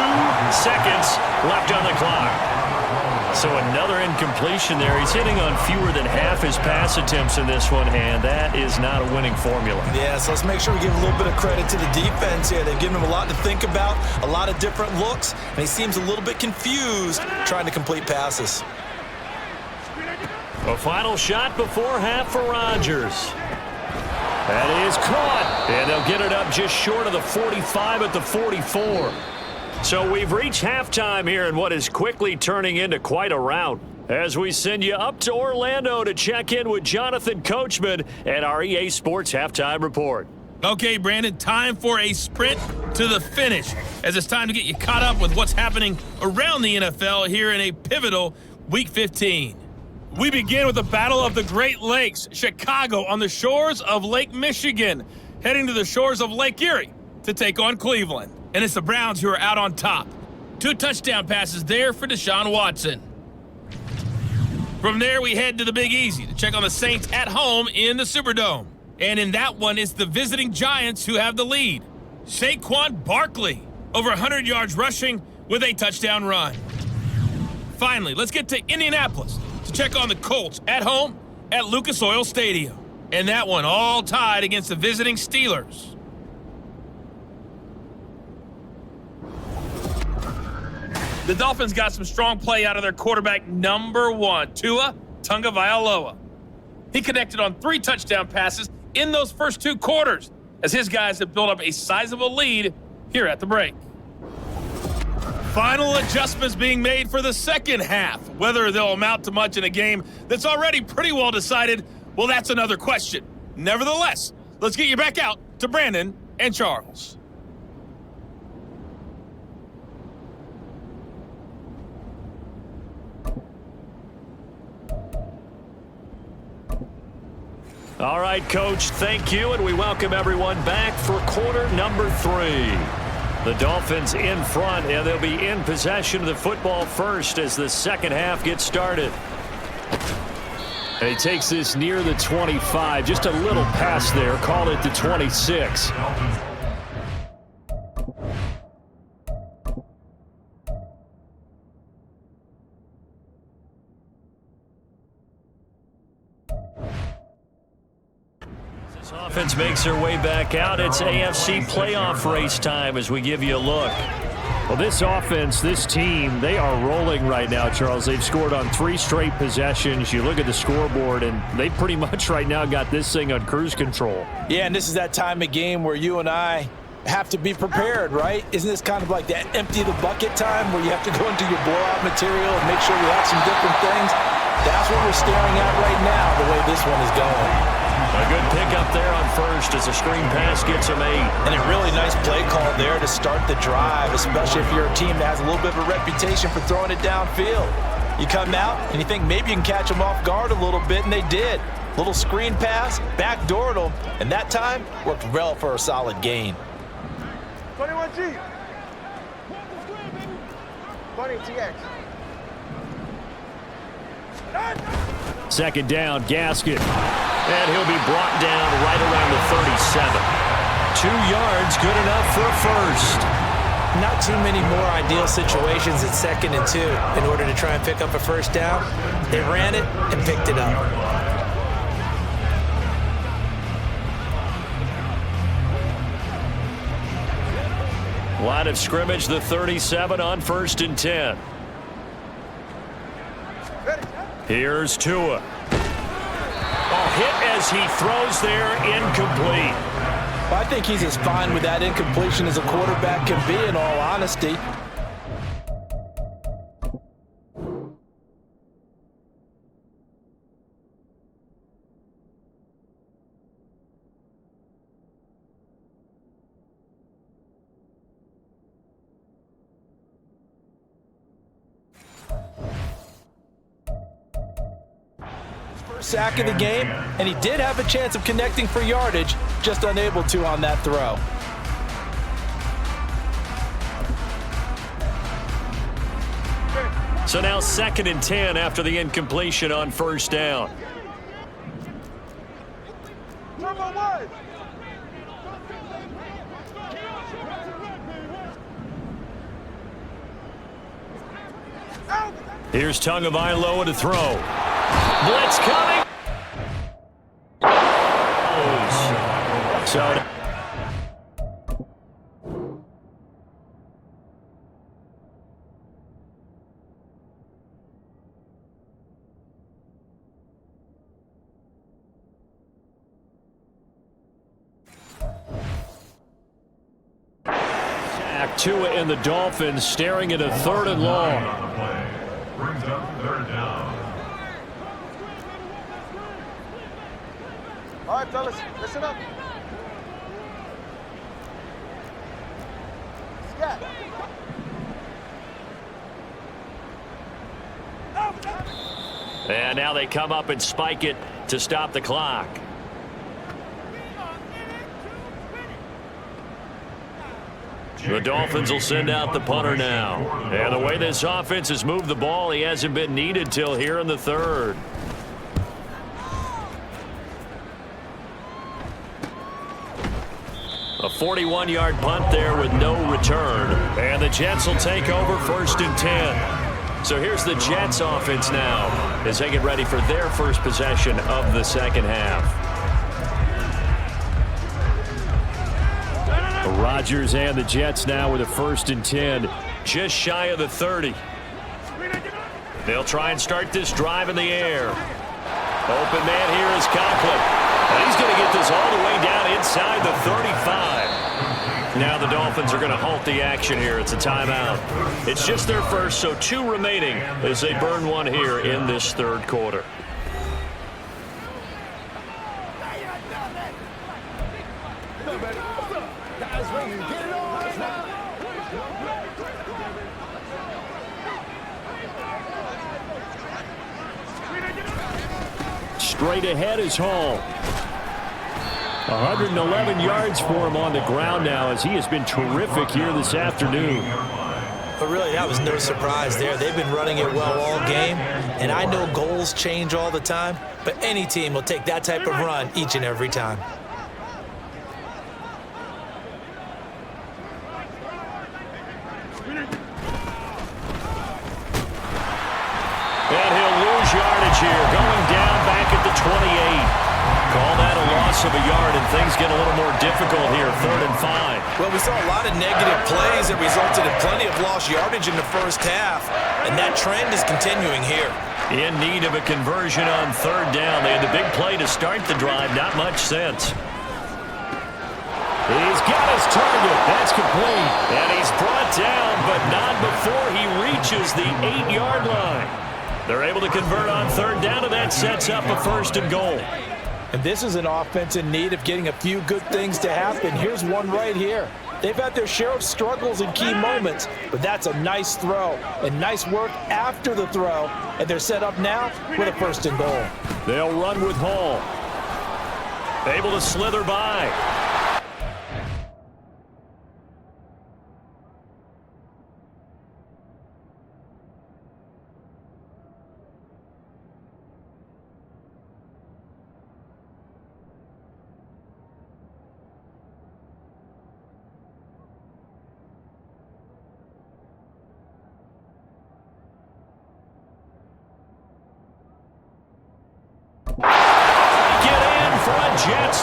seconds left on the clock. So another incompletion there. He's hitting on fewer than half his pass attempts in this one, and that is not a winning formula. Yeah, so let's make sure we give a little bit of credit to the defense here. They've given him a lot to think about, a lot of different looks, and he seems a little bit confused trying to complete passes. A final shot before half for Rodgers. That is caught, and they'll get it up just short of the 45 at the 44. So we've reached halftime here in what is quickly turning into quite a rout as we send you up to Orlando to check in with Jonathan Coachman at our EA Sports Halftime Report. Okay, Brandon, time for a sprint to the finish as it's time to get you caught up with what's happening around the NFL here in a pivotal Week 15. We begin with the Battle of the Great Lakes, Chicago on the shores of Lake Michigan, heading to the shores of Lake Erie to take on Cleveland. And it's the Browns who are out on top. 2 touchdown passes there for Deshaun Watson. From there, we head to the Big Easy to check on the Saints at home in the Superdome. And in that one, it's the visiting Giants who have the lead. Saquon Barkley, over 100 yards rushing with a touchdown run. Finally, let's get to Indianapolis to check on the Colts at home at Lucas Oil Stadium. And that one all tied against the visiting Steelers. The Dolphins got some strong play out of their quarterback number 1, Tua Tagovailoa. He connected on 3 touchdown passes in those first 2 quarters as his guys have built up a sizable lead here at the break. Final adjustments being made for the second half. Whether they'll amount to much in a game that's already pretty well decided, well, that's another question. Nevertheless, let's get you back out to Brandon and Charles. All right, Coach, thank you, and we welcome everyone back for quarter number 3. The Dolphins in front, and they'll be in possession of the football first as the second half gets started. And he takes this near the 25, just a little past there, call it the 26. Dolphins makes their way back out. It's AFC playoff race time as we give you a look. Well, this offense, this team, they are rolling right now, Charles. They've scored on 3 straight possessions. You look at the scoreboard, and they pretty much right now got this thing on cruise control. Yeah, and this is that time of game where you and I have to be prepared, right? Isn't this kind of like that empty the bucket time where you have to go into your blowout material and make sure we have some different things? That's what we're staring at right now, the way this one is going. A good pickup there on first as a screen pass gets him 8. And a really nice play call there to start the drive, especially if you're a team that has a little bit of a reputation for throwing it downfield. You come out and you think maybe you can catch them off guard a little bit, and they did. Little screen pass, backdoored them, and that time worked well for a solid gain. 21G. 20 TX. Second down, Gasket. And he'll be brought down right around the 37. 2 yards, good enough for a first. Not too many more ideal situations at 2nd and 2 in order to try and pick up a first down. They ran it and picked it up. Line of scrimmage, the 37 on 1st and 10. Here's Tua. Hit as he throws there, incomplete. Well, I think he's as fine with that incompletion as a quarterback can be, in all honesty. Sack of the game, and he did have a chance of connecting for yardage, just unable to on that throw. So now 2nd and 10 after the incompletion on 1st down. Number 1. Here's Tagovailoa to throw. Blitz coming. So Tua and the Dolphins staring at a 3rd and long. Brings up 3rd down. All right, fellas, listen up. Scat. And now they come up and spike it to stop the clock. The Dolphins will send out the punter now. And the way this offense has moved the ball, he hasn't been needed till here in the 3rd. A 41-yard punt there with no return. And the Jets will take over 1st and 10. So here's the Jets offense now as they get ready for their first possession of the 2nd half. Rodgers and the Jets now with a 1st and 10. Just shy of the 30. They'll try and start this drive in the air. Open man here is Conklin. And he's going to get this all the way down inside the 35. Now the Dolphins are going to halt the action here. It's a timeout. It's just their first, so 2 remaining as they burn 1 here in this 3rd quarter. Straight ahead is Hall. 111 yards for him on the ground now as he has been terrific here this afternoon. But really, that was no surprise there. They've been running it well all game, and I know goals change all the time, but any team will take that type of run each and every time. And he'll lose yardage here, going down back at the 28. Call that a loss of a yard, and things get a little more difficult here, 3rd and 5. Well, we saw a lot of negative plays that resulted in plenty of lost yardage in the first half, and that trend is continuing here. In need of a conversion on 3rd down. They had the big play to start the drive. Not much sense. He's got his target. That's complete. And he's brought down, but not before he reaches the 8-yard line. They're able to convert on 3rd down, and that sets up a 1st and goal. And this is an offense in need of getting a few good things to happen. Here's one right here. They've had their share of struggles in key moments, but that's a nice throw and nice work after the throw. And they're set up now with a 1st and goal. They'll run with Hall. Able to slither by. Jets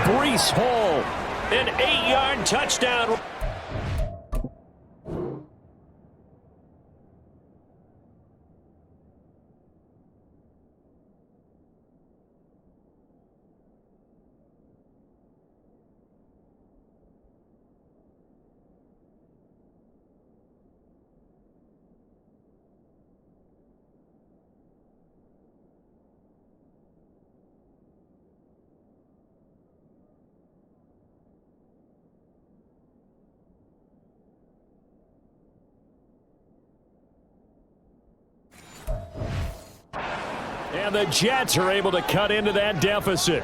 Brees Hall, an 8-yard touchdown. and the Jets are able to cut into that deficit.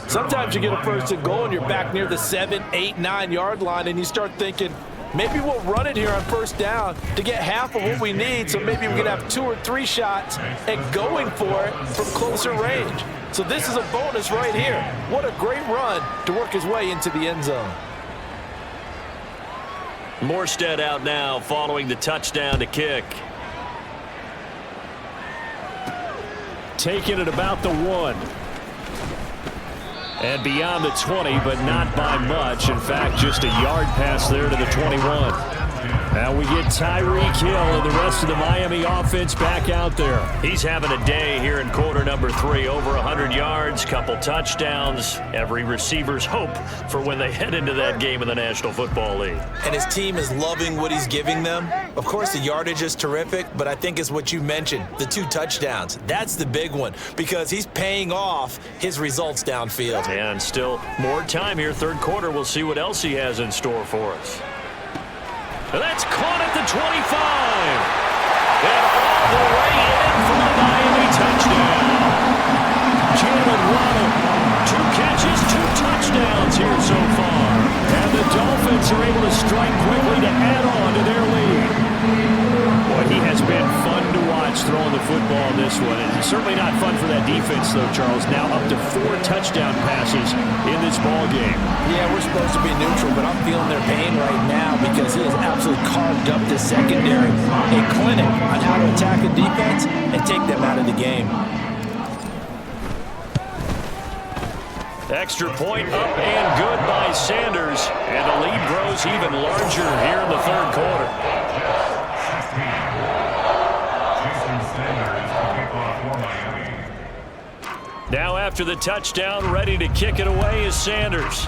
Sometimes you get a 1st and goal and you're back near the 7, 8, 9-yard line and you start thinking, maybe we'll run it here on 1st down to get half of what we need, so maybe we can have 2 or 3 shots and going for it from closer range. So this is a bonus right here. What a great run to work his way into the end zone. Morstead out now following the touchdown to kick. Taking it about the 1. And beyond the 20, but not by much. In fact, just a yard pass there to the 21. Now we get Tyreek Hill and the rest of the Miami offense back out there. He's having a day here in quarter number 3. Over 100 yards, couple touchdowns. Every receiver's hope for when they head into that game in the National Football League. And his team is loving what he's giving them. Of course, the yardage is terrific, but I think it's what you mentioned, the 2 touchdowns. That's the big one because he's paying off his results downfield. And still more time here, third quarter. We'll see what else he has in store for us. That's caught at the 25. And all the way in for the Miami touchdown. Waddle, 2 catches, 2 touchdowns here so far. And the Dolphins are able to strike quickly to add on to their lead. Boy, he has been fun to watch throwing the football in this one. It's certainly not fun for that defense, though, Charles. Now up to 4 touchdown passes in this ball game. Yeah, we're supposed to be neutral, but I'm feeling their pain right now because he has absolutely carved up the secondary. A clinic on how to attack a defense and take them out of the game. Extra point up and good by Sanders. And the lead grows even larger here in the third quarter. Now after the touchdown, ready to kick it away is Sanders.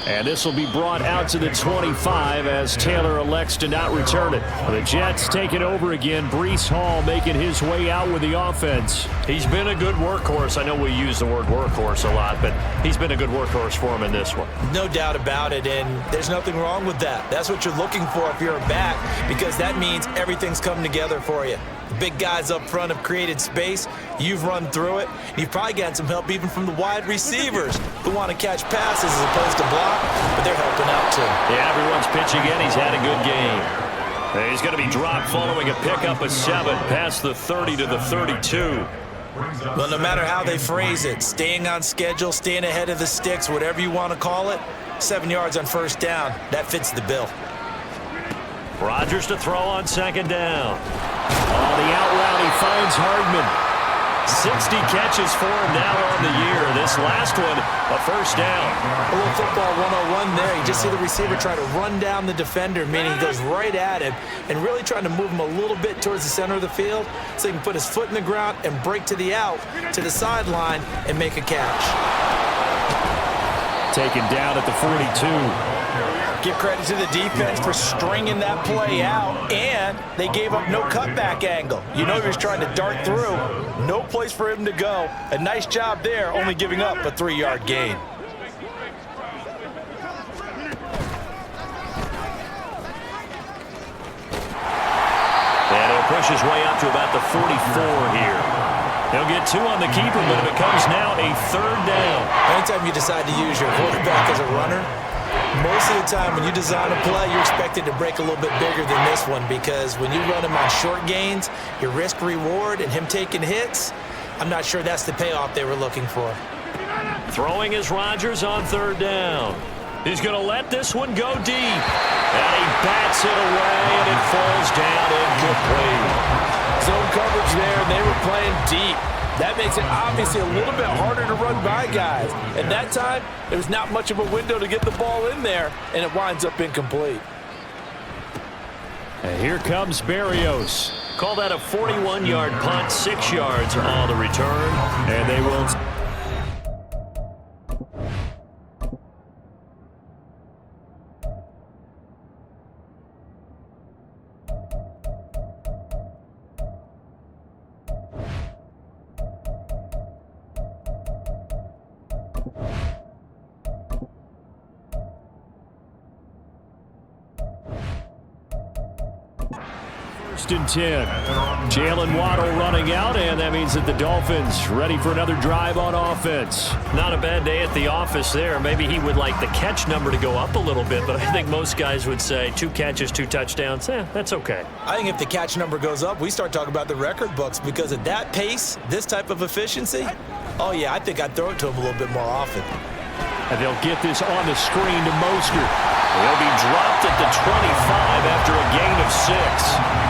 And this will be brought out to the 25 as Taylor elects to not return it. The Jets take it over again. Brees Hall making his way out with the offense. He's been a good workhorse. I know we use the word workhorse a lot, but he's been a good workhorse for him in this one. No doubt about it, and there's nothing wrong with that. That's what you're looking for if you're a back, because that means everything's come together for you. The big guys up front have created space. You've run through it. You've probably gotten some help even from the wide receivers who want to catch passes as opposed to block, but they're helping out too. Yeah, everyone's pitching in. He's had a good game. And he's going to be dropped following a pickup of 7 past the 30 to the 32. Well, no matter how they phrase it, staying on schedule, staying ahead of the sticks, whatever you want to call it, 7 yards on first down, that fits the bill. Rodgers to throw on second down. On the out route, he finds Hardman. 60 catches for him now on the year. This last one, a first down. A little football 101 there. You just see the receiver try to run down the defender, meaning he goes right at him and really trying to move him a little bit towards the center of the field so he can put his foot in the ground and break to the out, to the sideline, and make a catch. Taken down at the 42. Give credit to the defense for stringing that play out, and they gave up no cutback angle. You know he was trying to dart through. No place for him to go. A nice job there, only giving up a 3-yard gain. And he'll push his way up to about the 44 here. They'll get 2 on the keeper, but it becomes now a third down. Anytime you decide to use your quarterback as a runner, most of the time when you design a play, you're expected to break a little bit bigger than this one, because when you run him on short gains, your risk-reward and him taking hits, I'm not sure that's the payoff they were looking for. Throwing is Rodgers on third down. He's going to let this one go deep. And he bats it away, and it falls down incomplete. Zone coverage there, and they were playing deep. That makes it obviously a little bit harder to run by guys. At that time, there was not much of a window to get the ball in there, and it winds up incomplete. And here comes Berrios. Call that a 41-yard punt, 6 yards on the return. And they will... First and 10. Jalen Waddle running out, and that means that the Dolphins ready for another drive on offense. Not a bad day at the office there. Maybe he would like the catch number to go up a little bit, but I think most guys would say 2 catches, 2 touchdowns. That's okay. I think if the catch number goes up, we start talking about the record books, because at that pace, this type of efficiency, oh yeah, I think I'd throw it to him a little bit more often. And they'll get this on the screen to Mostert. He'll be dropped at the 25 after a gain of 6.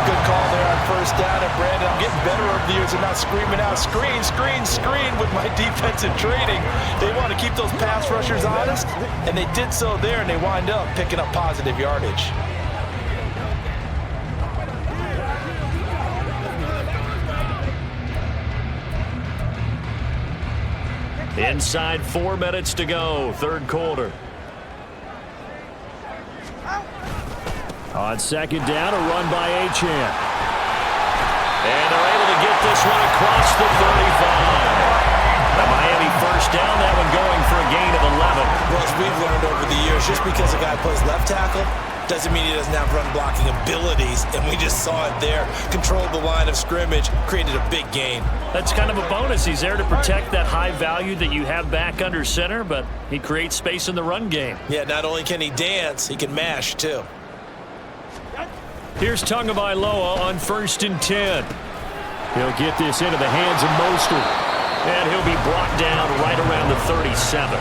Good call there on first down, and Brandon, I'm getting better over the years and not screaming out, screen, screen, screen with my defensive training. They want to keep those pass rushers honest, and they did so there, and they wind up picking up positive yardage. Inside 4 minutes to go, third quarter. On second down, a run by Achane. And they're able to get this one across the 35. The Miami first down, that one going for a gain of 11. Well, as we've learned over the years, just because a guy plays left tackle doesn't mean he doesn't have run blocking abilities, and we just saw it there. Controlled the line of scrimmage, created a big gain. That's kind of a bonus. He's there to protect that high value that you have back under center, but he creates space in the run game. Yeah, not only can he dance, he can mash too. Here's Tagovailoa on first and 10. He'll get this into the hands of Mostert. And he'll be brought down right around the 37.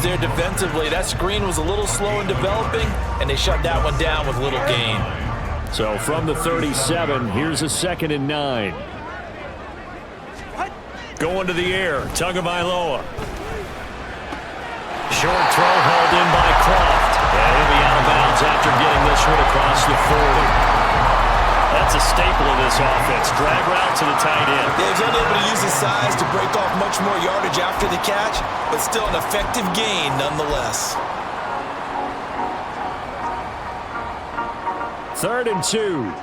There defensively, that screen was a little slow in developing, and they shut that one down with little gain. So from the 37, here's a 2nd and 9. Going to the air, Tagovailoa. Short throw hauled in by Croft. And he'll be out of bounds after getting this one across the 40. That's a staple of this offense. Drag route to the tight end. Yeah, he's unable to use his size to break off much more yardage after the catch, but still an effective gain nonetheless. 3rd and 2.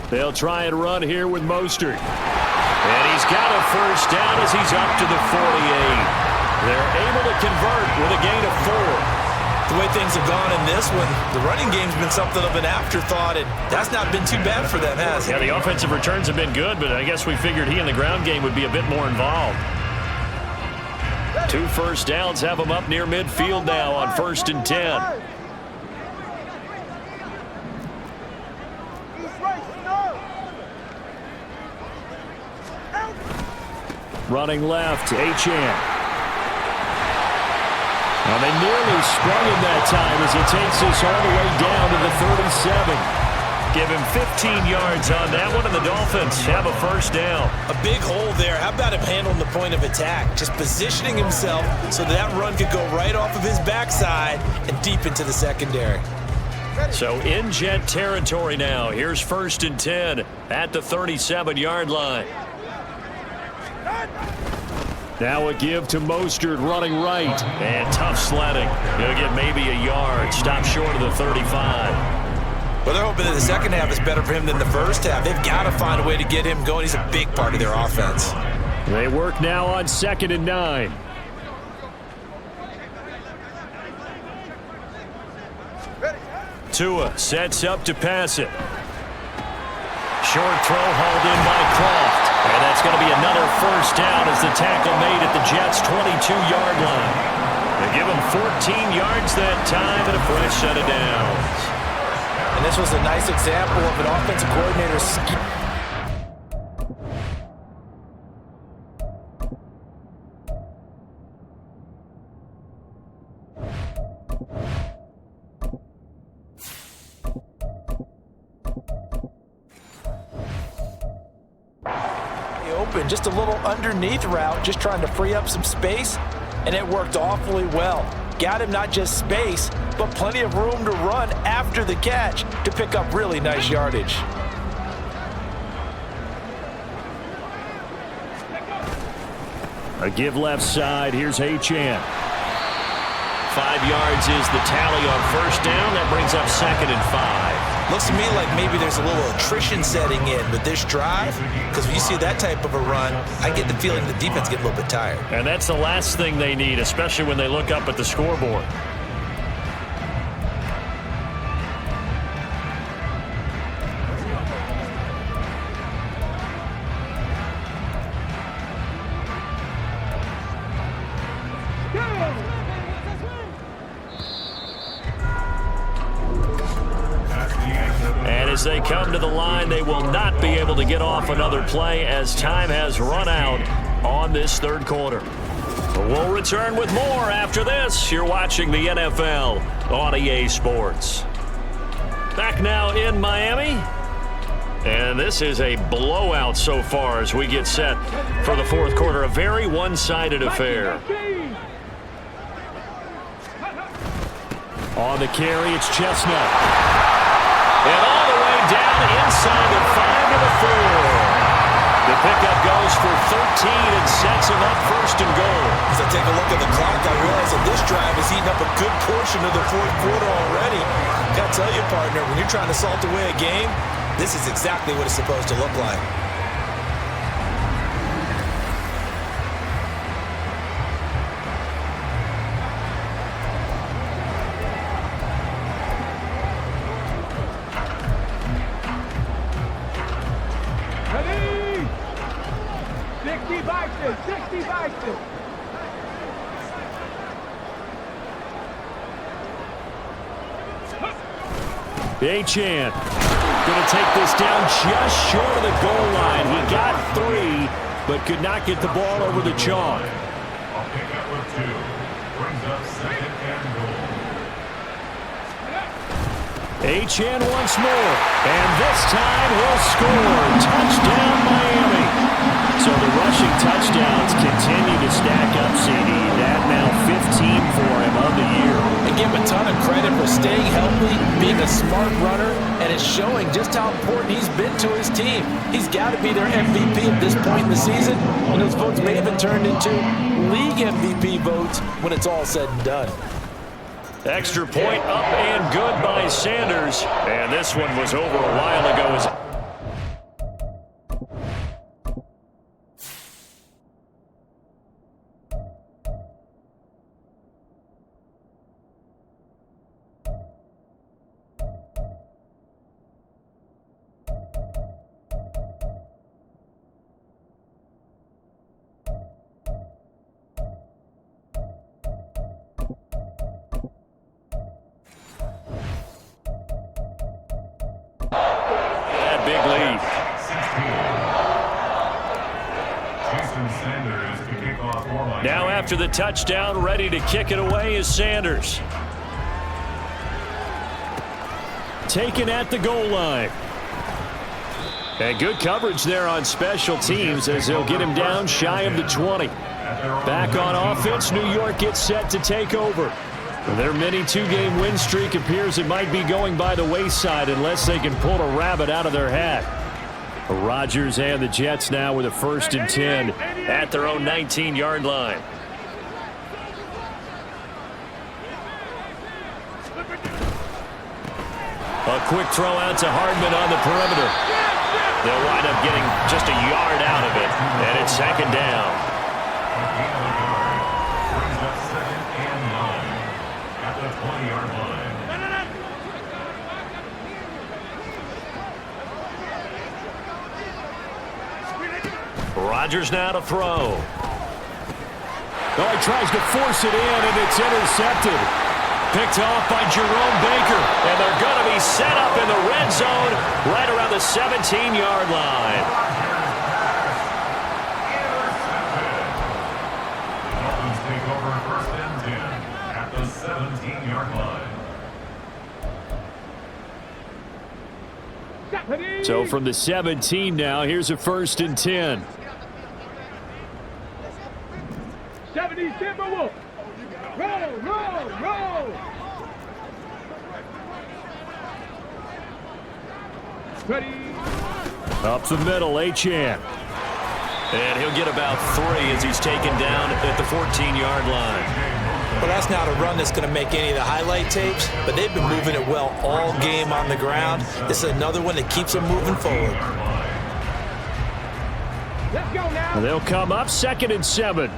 They'll try and run here with Mostert. And he's got a first down as he's up to the 48. They're able to convert with a gain of 4. The way things have gone in this one, the running game's been something of an afterthought, and that's not been too bad for them, has it? Yeah, the offensive returns have been good, but I guess we figured he in the ground game would be a bit more involved. 2 first downs have him up near midfield now on 1st and 10. Running left, Achane. And they nearly sprung him that time as he takes us all the way down to the 37. Give him 15 yards on that one, and the Dolphins have a first down. A big hole there. How about him handling the point of attack? Just positioning himself so that run could go right off of his backside and deep into the secondary. So in Jet territory now. Here's 1st and 10 at the 37-yard line. Now a give to Mostert running right. And tough sledding. He'll get maybe a yard. Stop short of the 35. Well, they're hoping that the second half is better for him than the first half. They've got to find a way to get him going. He's a big part of their offense. They work now on 2nd and 9. Tua sets up to pass it. Short throw hauled in by Croft. And that's going to be another first down as the tackle made at the Jets' 22-yard line. They give him 14 yards that time and a fresh set of downs. And this was a nice example of an offensive coordinator's scheme. Just a little underneath route, just trying to free up some space, and it worked awfully well. Got him not just space, but plenty of room to run after the catch to pick up really nice yardage. A give left side. Here's Achane. 5 yards is the tally on first down. That brings up 2nd and 5. Looks to me like maybe there's a little attrition setting in with this drive, because when you see that type of a run, I get the feeling the defense gets a little bit tired. And that's the last thing they need, especially when they look up at the scoreboard. As they come to the line, they will not be able to get off another play as time has run out on this third quarter. We'll return with more after this. You're watching the NFL on EA Sports. Back now in Miami. And this is a blowout so far as we get set for the fourth quarter. A very one-sided affair. On the carry, it's Chestnut. And all the way down inside the 5 to the 4. The pickup goes for 13 and sets him up 1st and goal. As I take a look at the clock, I realize that this drive has eaten up a good portion of the fourth quarter already. Got to tell you, partner, when you're trying to salt away a game, this is exactly what it's supposed to look like. Achane going to take this down just short of the goal line. He got 3, but could not get the ball over the chalk. I'll pick up with 2. Brings up 2nd and goal. Achane once more, and this time he'll score. Touchdown, Miami. So the rushing touchdowns continue to stack up, CD. That now 15 for him on the year. And give him a ton of credit for staying healthy, being a smart runner, and it's showing just how important he's been to his team. He's got to be their MVP at this point in the season, and those votes may have been turned into league MVP votes when it's all said and done. Extra point up and good by Sanders. And this one was over a while ago. Sanders to kick off for Miami. Now after the touchdown, ready to kick it away is Sanders. Taken at the goal line. And good coverage there on special teams as they'll get him down shy of the 20. Back on offense, New York gets set to take over. Their mini two-game win streak appears it might be going by the wayside unless they can pull a rabbit out of their hat. Rodgers and the Jets now with a 1st and 10 at their own 19-yard line. A quick throw out to Hardman on the perimeter. They'll wind up getting just a yard out of it, and it's 2nd down. Brings up 2nd and 9 at the 20-yard line. Rodgers now to throw. Oh, he tries to force it in, and it's intercepted. Picked off by Jerome Baker, and they're going to be set up in the red zone right around the 17-yard line. Dolphins take over 1st and 10 at the 17-yard line. So from the 17 now, here's a 1st and 10. 70 Timberwolves. Roll, roll, roll. Ready. Up the middle, Achane. And he'll get about 3 as he's taken down at the 14-yard line. Well, that's not a run that's going to make any of the highlight tapes, but they've been moving it well all game on the ground. This is another one that keeps them moving forward. Let's go now. They'll come up 2nd and 7.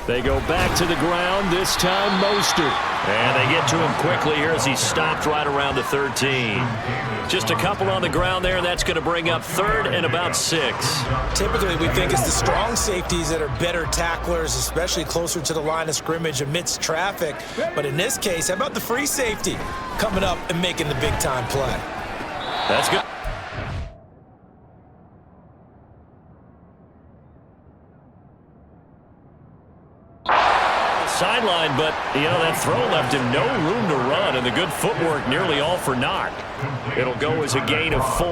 They go back to the ground, this time Mostert. And they get to him quickly here as he's stopped right around the 13. Just a couple on the ground there, and that's going to bring up 3rd and about 6. Typically, we think it's the strong safeties that are better tacklers, especially closer to the line of scrimmage amidst traffic. But in this case, how about the free safety coming up and making the big-time play? That's good. Sideline, but, that throw left him no room to run, and the good footwork nearly all for naught. It'll go as a gain of 4,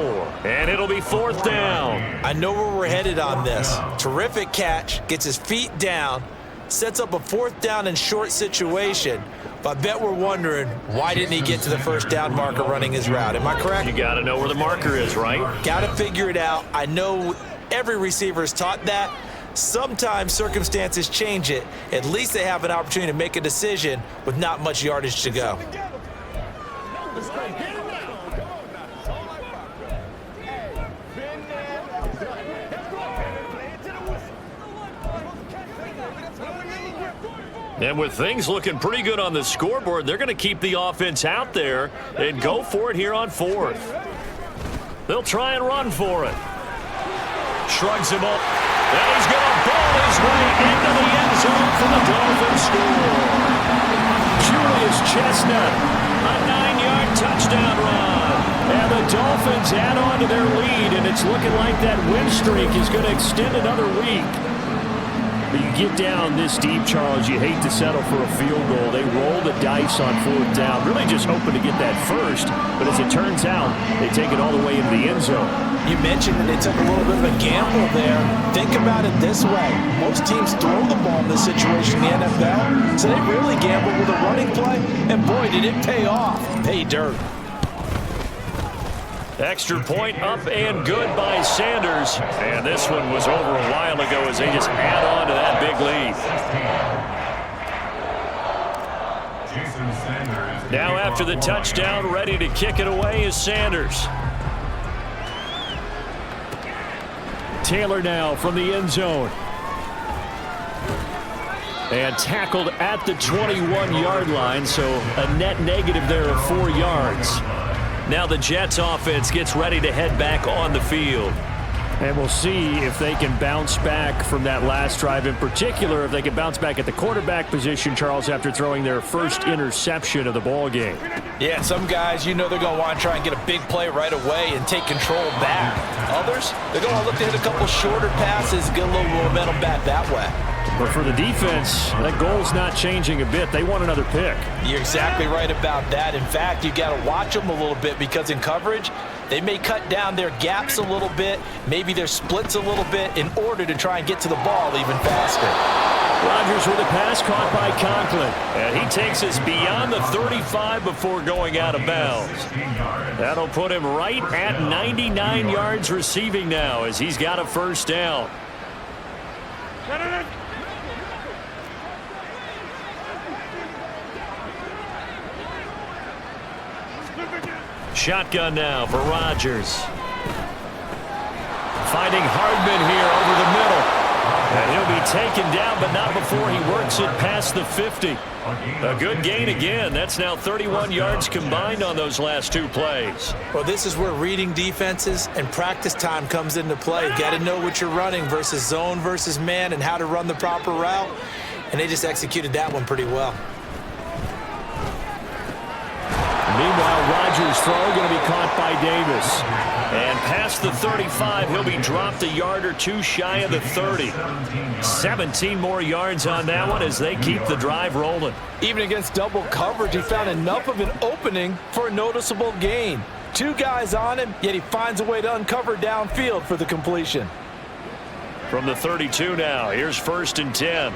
and it'll be 4th down. I know where we're headed on this. Terrific catch, gets his feet down, sets up a 4th down and short situation. But I bet we're wondering, why didn't he get to the 1st down marker running his route? Am I correct? You got to know where the marker is, right? Got to figure it out. I know every receiver is taught that. Sometimes circumstances change it. At least they have an opportunity to make a decision with not much yardage to go. And with things looking pretty good on the scoreboard, they're going to keep the offense out there and go for it here on 4th. They'll try and run for it. Shrugs him up. And he's going to ball his way into the end zone for the Dolphins score. Julius Chestnut, a 9-yard touchdown run. and the Dolphins add on to their lead, and it's looking like that win streak is going to extend another week. But you get down this deep, Charles, you hate to settle for a field goal. They roll the dice on 4th down, really just hoping to get that first. But as it turns out, they take it all the way into the end zone. You mentioned that they took a little bit of a gamble there. Think about it this way. Most teams throw the ball in this situation in the NFL, so they really gamble with a running play, and boy, did it pay off. Pay dirt. Extra point up and good by Sanders. And this one was over a while ago as they just add on to that big lead. Now after the touchdown, ready to kick it away is Sanders. Taylor now from the end zone. And tackled at the 21-yard line, so a net negative there of 4 yards. Now the Jets offense gets ready to head back on the field. And we'll see if they can bounce back from that last drive. In particular, if they can bounce back at the quarterback position, Charles, after throwing their first interception of the ball game. Yeah, some guys, they're going to want to try and get a big play right away and take control back. Others, they're going to look to hit a couple shorter passes, get a little momentum back that way. But for the defense, that goal's not changing a bit. They want another pick. You're exactly right about that. In fact, you got to watch them a little bit because in coverage, they may cut down their gaps a little bit, maybe their splits a little bit in order to try and get to the ball even faster. Rodgers with a pass caught by Conklin. And he takes us beyond the 35 before going out of bounds. That'll put him right at 99 yards receiving now as he's got a first down. Shotgun now for Rodgers. Finding Hardman here over the middle. And he'll be taken down, but not before he works it past the 50. A good gain again. That's now 31 yards combined on those last two plays. Well, this is where reading defenses and practice time comes into play. You got to know what you're running versus zone versus man and how to run the proper route. And they just executed that one pretty well. Meanwhile, Rodgers' throw going to be caught by Davis. And past the 35, he'll be dropped a yard or two shy of the 30. 17 more yards on that one as they keep the drive rolling. Even against double coverage, he found enough of an opening for a noticeable gain. Two guys on him, yet he finds a way to uncover downfield for the completion. From the 32 now, here's 1st and 10.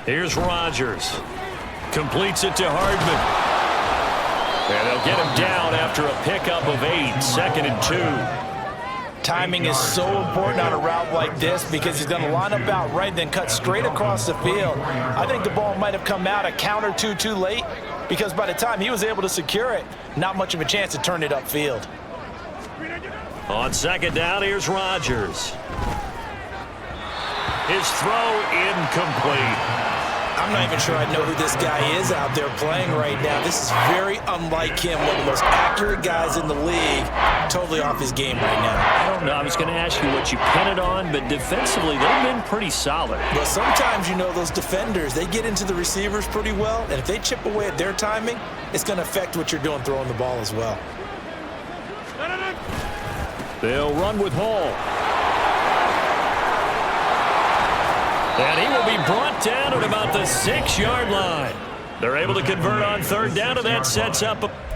Here's Rodgers. Completes it to Hardman. And they'll get him down after a pickup of 8, 2nd and 2. Timing is so important on a route like this because he's going to line up out right, then cut straight across the field. I think the ball might have come out a count or two too late because by the time he was able to secure it, not much of a chance to turn it upfield. On 2nd down, here's Rodgers. His throw incomplete. I'm not even sure I know who this guy is out there playing right now. This is very unlike him, one of the most accurate guys in the league. Totally off his game right now. I don't know. I was going to ask you what you pin it on, but defensively, they've been pretty solid. But sometimes, those defenders, they get into the receivers pretty well, and if they chip away at their timing, it's going to affect what you're doing throwing the ball as well. They'll run with Hall. And he will be brought down at about the 6-yard line. They're able to convert on 3rd down, and that sets up a...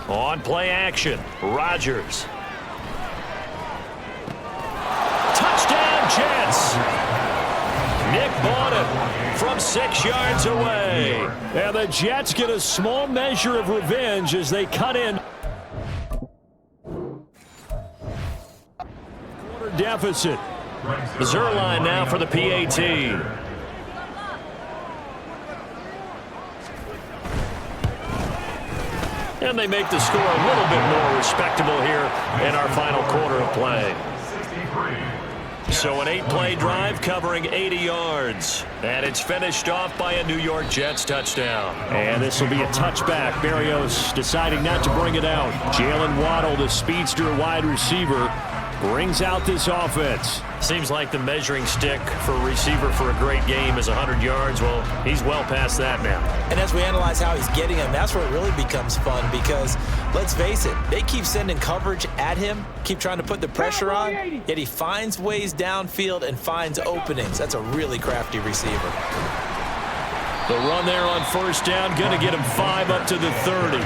On play action, Rodgers. Touchdown, Jets. Nick bought it from 6 yards away. And the Jets get a small measure of revenge as they cut in. Quarter deficit. Zerline now for the PAT. And they make the score a little bit more respectable here in our final quarter of play. So an 8-play drive covering 80 yards. And it's finished off by a New York Jets touchdown. And this will be a touchback. Berrios deciding not to bring it out. Jalen Waddle, the speedster wide receiver, brings out this offense. Seems like the measuring stick for a receiver for a great game is 100 yards. Well, he's well past that now. And as we analyze how he's getting him, that's where it really becomes fun because, let's face it, they keep sending coverage at him, keep trying to put the pressure on, yet he finds ways downfield and finds openings. That's a really crafty receiver. The run there on first down, going to get him 5 up to the 30.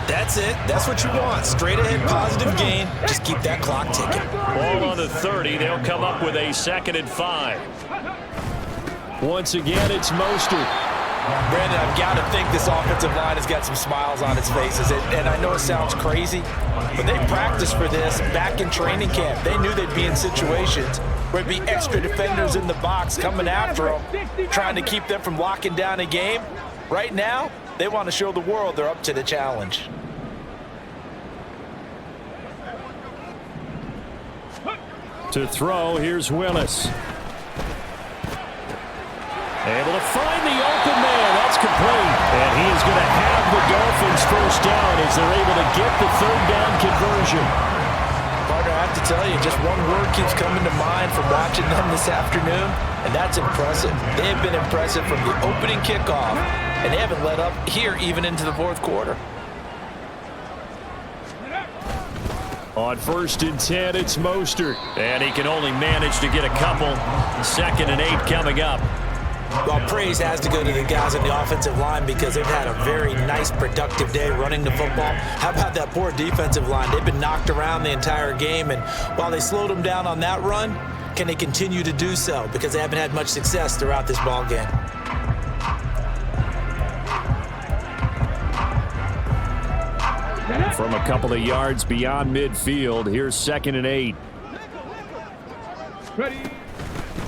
That's it. That's what you want. Straight ahead, positive gain. Just keep that clock ticking. Ball on the 30. They'll come up with a 2nd and 5. Once again, it's Mostert. Brandon, I've got to think this offensive line has got some smiles on its faces. And I know it sounds crazy, but they practiced for this back in training camp. They knew they'd be in situations where there'd be extra defenders in the box coming after them, trying to keep them from locking down a game. Right now, they want to show the world they're up to the challenge. To throw, here's Willis. Able to find the open man. That's complete. And he is going to have the Dolphins first down as they're able to get the 3rd down conversion. Partner, I have to tell you, just one word keeps coming to mind from watching them this afternoon, and that's impressive. They have been impressive from the opening kickoff, and they haven't let up here even into the 4th quarter. On 1st and 10, it's Mostert. And he can only manage to get a couple. 2nd and 8 coming up. Well, praise has to go to the guys on the offensive line because they've had a very nice, productive day running the football. How about that poor defensive line? They've been knocked around the entire game, and while they slowed them down on that run, can they continue to do so? Because they haven't had much success throughout this ball game. From a couple of yards beyond midfield, here's 2nd and 8. Ready.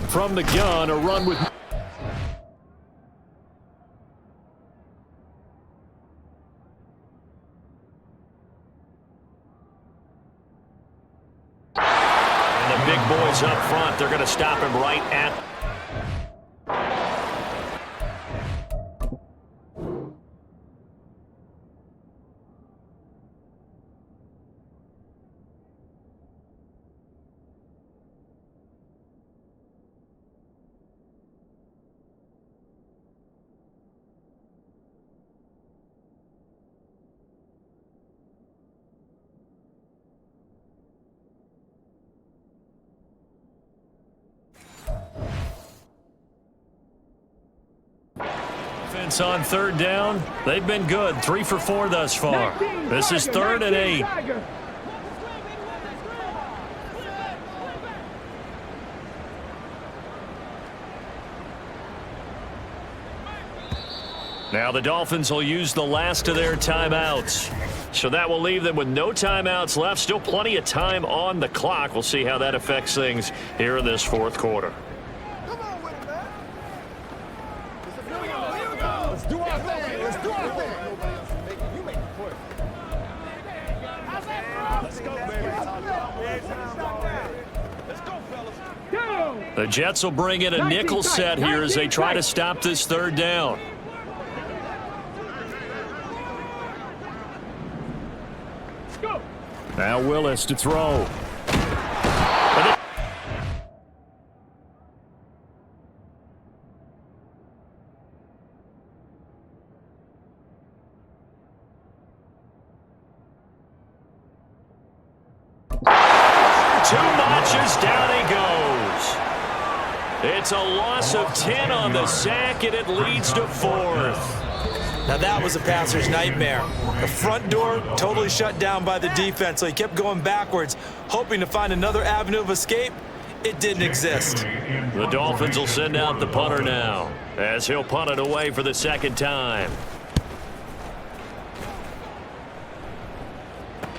From the gun, a run with... And the big boys up front, they're going to stop him right at... On 3rd down, they've been good. 3 for 4 thus far. This is 3rd and 8. Now the Dolphins will use the last of their timeouts. So that will leave them with no timeouts left. Still plenty of time on the clock. We'll see how that affects things here in this 4th quarter. The Jets will bring in a nickel set here as they try to stop this 3rd down. Now Willis to throw. Too much as down he goes. It's a loss of 10 on the sack, and it leads to 4th. Now that was a passer's nightmare. The front door totally shut down by the defense, so he kept going backwards, hoping to find another avenue of escape. It didn't exist. The Dolphins will send out the punter now, as he'll punt it away for the 2nd time.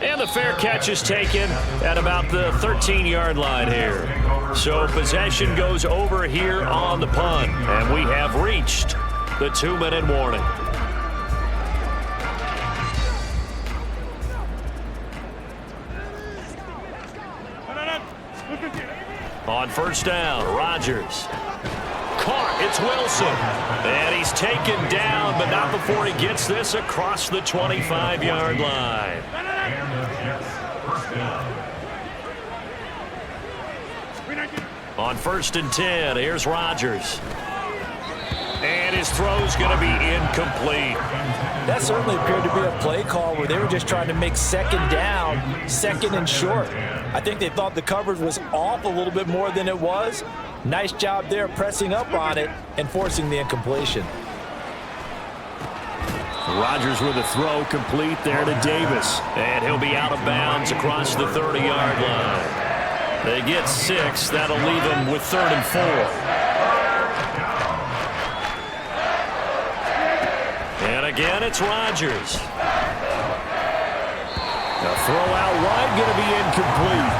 And the fair catch is taken at about the 13-yard line here. So possession goes over here on the punt, and we have reached the 2-minute warning. On 1st down, Rodgers. Caught, it's Wilson. And he's taken down, but not before he gets this across the 25-yard line. On 1st and 10, here's Rodgers. And his throw's going to be incomplete. That certainly appeared to be a play call where they were just trying to make second down, second and short. I think they thought the coverage was off a little bit more than it was. Nice job there pressing up on it and forcing the incompletion. Rodgers with a throw complete there to Davis. And he'll be out of bounds across the 30-yard line. They get 6. That'll leave them with 3rd and 4. And again, it's Rodgers. The throw out wide going to be incomplete.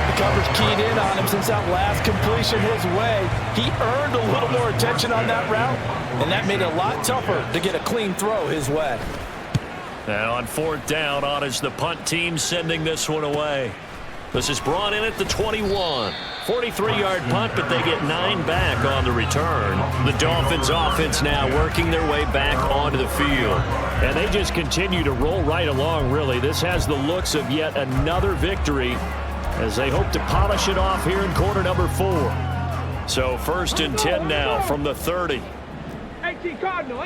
The coverage keyed in on him since that last completion his way. He earned a little more attention on that route, and that made it a lot tougher to get a clean throw his way. Now on 4th down, on is the punt team sending this one away. This is brought in at the 21. 43-yard punt, but they get 9 back on the return. The Dolphins offense now working their way back onto the field. And they just continue to roll right along, really. This has the looks of yet another victory as they hope to polish it off here in quarter number 4. So 1st and 10 now from the 30. 18 Cardinal,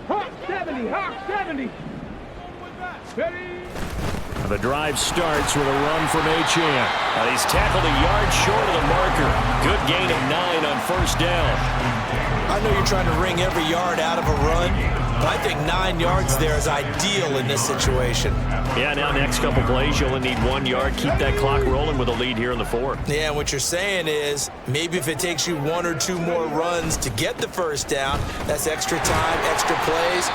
Hawk 70, Hawk 70. Ready? The drive starts with a run from Achane. He's tackled a yard short of the marker. Good gain of 9 on 1st down. I know you're trying to wring every yard out of a run, but I think 9 yards there is ideal in this situation. Yeah, now next couple plays, you'll only need 1 yard. Keep that clock rolling with a lead here in the 4th. Yeah, what you're saying is maybe if it takes you 1 or 2 more runs to get the 1st down, that's extra time, extra plays.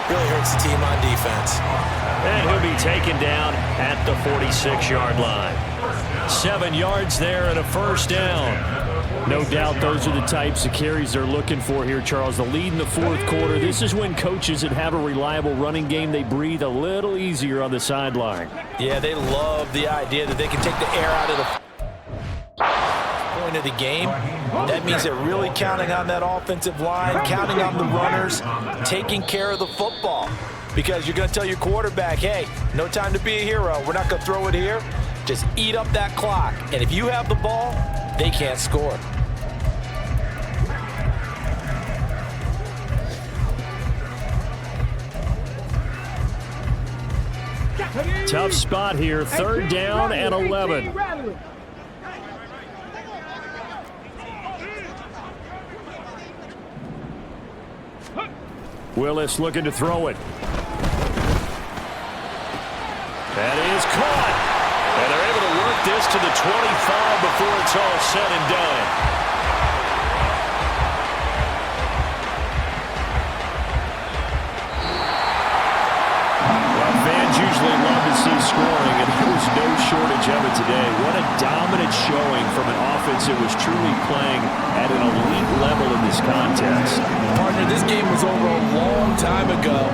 Really hurts the team on defense. And he'll be taken down at the 46-yard line. 7 yards there and a 1st down. No doubt those are the types of carries they're looking for here, Charles. The lead in the 4th quarter. This is when coaches that have a reliable running game, they breathe a little easier on the sideline. Yeah, they love the idea that they can take the air out of the point of the game. That means they're really counting on that offensive line, counting on the runners, taking care of the football. Because you're going to tell your quarterback, hey, no time to be a hero. We're not going to throw it here. Just eat up that clock. And if you have the ball, they can't score. Tough spot here. 3rd down and 11. Willis looking to throw it. That is caught. And they're able to work this to the 25 before it's all said and done. Well, fans usually love to see scoring, and there was no shortage of it today. What a dominant showing from an offense that was truly playing at an elite level in this contest. Partner, this game was over a long time ago.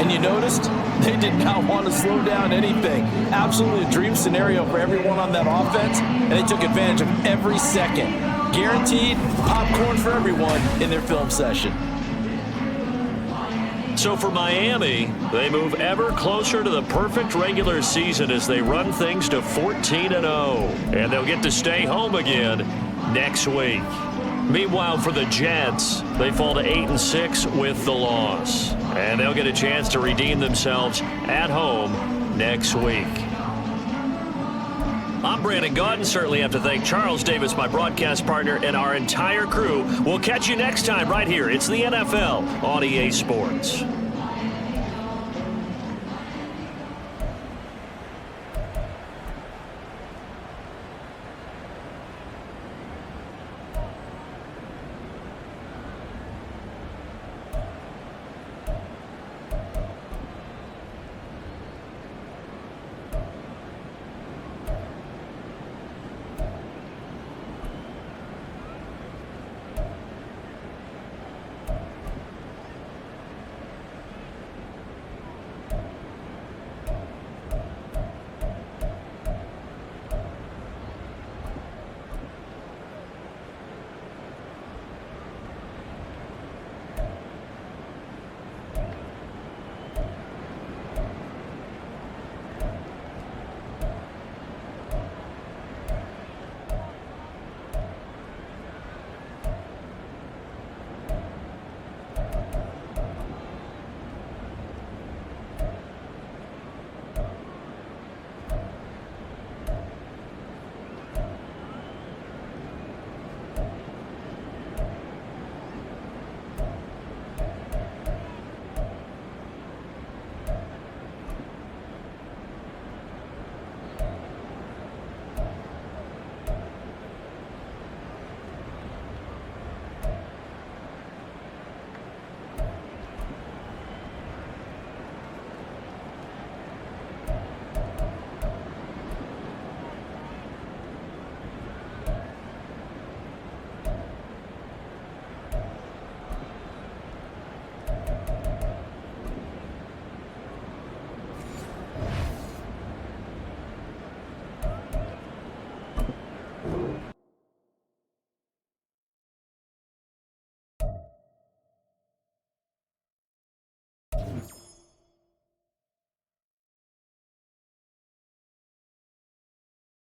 And you noticed they did not want to slow down anything. Absolutely a dream scenario for everyone on that offense, and they took advantage of every second. Guaranteed popcorn for everyone in their film session. So for Miami, they move ever closer to the perfect regular season as they run things to 14-0. And they'll get to stay home again next week. Meanwhile, for the Jets, they fall to 8-6 with the loss. And they'll get a chance to redeem themselves at home next week. I'm Brandon Gaudin. Certainly have to thank Charles Davis, my broadcast partner, and our entire crew. We'll catch you next time right here. It's the NFL on EA Sports.